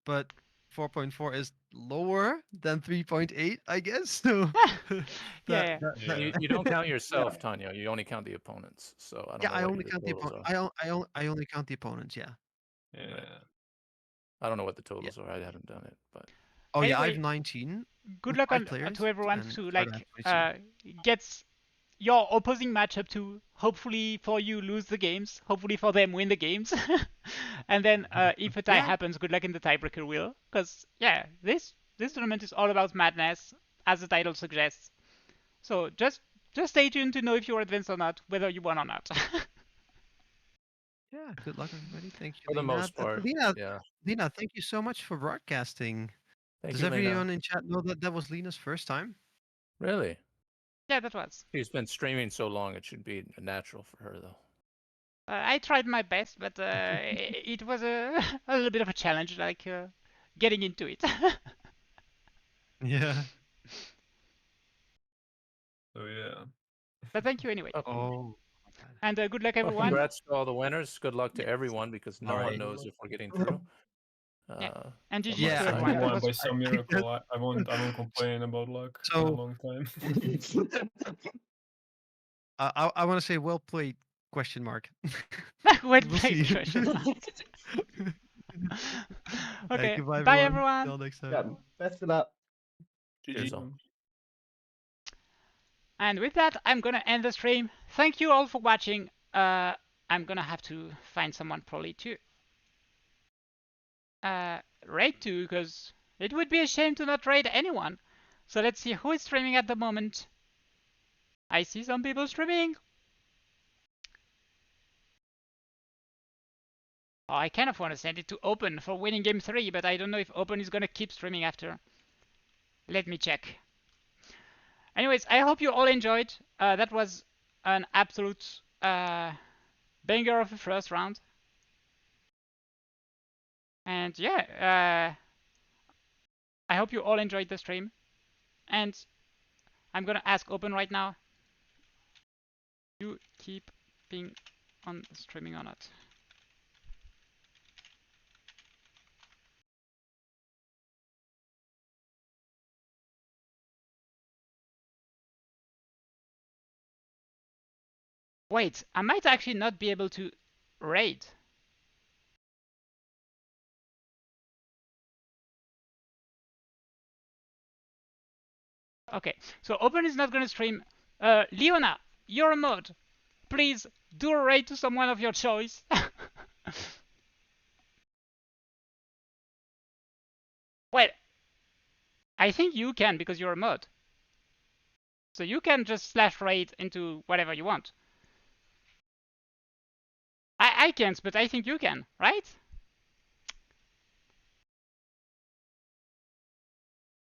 But 4.4 is lower than 3.8, I guess. So Yeah. Yeah. You don't count Yeah. yourself, Tanya. You only count the opponents. So I don't yeah, know I what only your count the totals opponent. are. I only count the opponents. Yeah. Right. Yeah. I don't know what the Yeah. totals are. I haven't done it, but Oh yeah, I have Anyway, 19 good with luck 5 to players, everyone and to Carter has like 22. gets your opposing matchup to hopefully for you lose the games, hopefully for them win the games, and then if a tie Yeah. happens, good luck in the tiebreaker wheel. Because yeah, this tournament is all about madness, as the title suggests. So just stay tuned to know if you're advanced or not, whether you won or not. Yeah. Good luck, everybody. Thank you, for the Lina. most part, Lina, yeah. Lina, thank you so much for broadcasting. Thank Does you, Lena. everyone in chat know that that was Lina's first time? Really? Yeah, that was. She's been streaming so long, it should be natural for her, though. I tried my best, but it was a little bit of a challenge, like getting into it. Yeah. So yeah. But thank you anyway. Okay. Oh my god. And good luck, Well, everyone. congrats to all the winners. Good luck to Yes. everyone because no All one right. knows if we're getting through. Yeah. And From GG's my to Yeah. If side. we everyone. won That's by some right. miracle, I won't complain about luck in a So long time. I want to say well played question mark. Well We'll played, see. question mark. Okay, Goodbye, bye everyone. everyone. Till next time. Yeah. Best of luck. Cheers, GG. all. And with that, I'm gonna end the stream. Thank you all for watching. I'm gonna have to find someone probably to raid to, because it would be a shame to not raid anyone. So let's see who is streaming at the moment. I see some people streaming. Oh, I kind of want to send it to Open for winning game 3, but I don't know if Open is gonna keep streaming after. Let me check. Anyways, I hope you all enjoyed. That was an absolute banger of a first round. And yeah, I hope you all enjoyed the stream. And I'm gonna ask Open right now. You keep being on streaming or not? Wait, I might actually not be able to raid. Okay, so Open is not gonna stream. Leona, you're a mod. Please do a raid to someone of your choice. Well, I think you can because you're a mod. So you can just slash rate into whatever you want. I can't, but I think you can, right?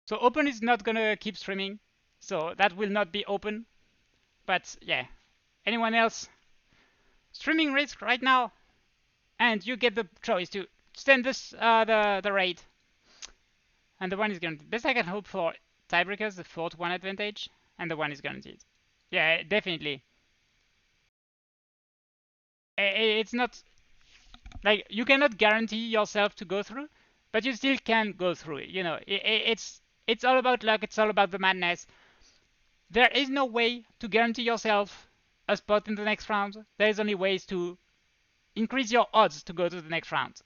So open is not gonna keep streaming, so that will not be open. But yeah, anyone else? Streaming risk right now, and you get the choice to send this the rate, and the one is guaranteed. Best I can hope for tiebreakers, the 4-1 advantage, and the one is guaranteed. Yeah, definitely. It's not like you cannot guarantee yourself to go through, but you still can go through it. You know, it's all about luck. It's all about the madness. There is no way to guarantee yourself a spot in the next round. There is only ways to increase your odds to go to the next round.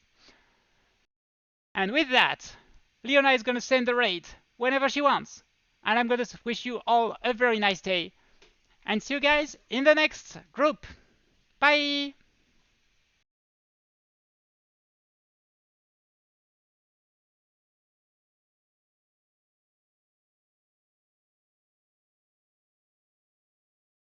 And with that, Leona is going to send the raid whenever she wants. And I'm going to wish you all a very nice day. And see you guys in the next group. Bye!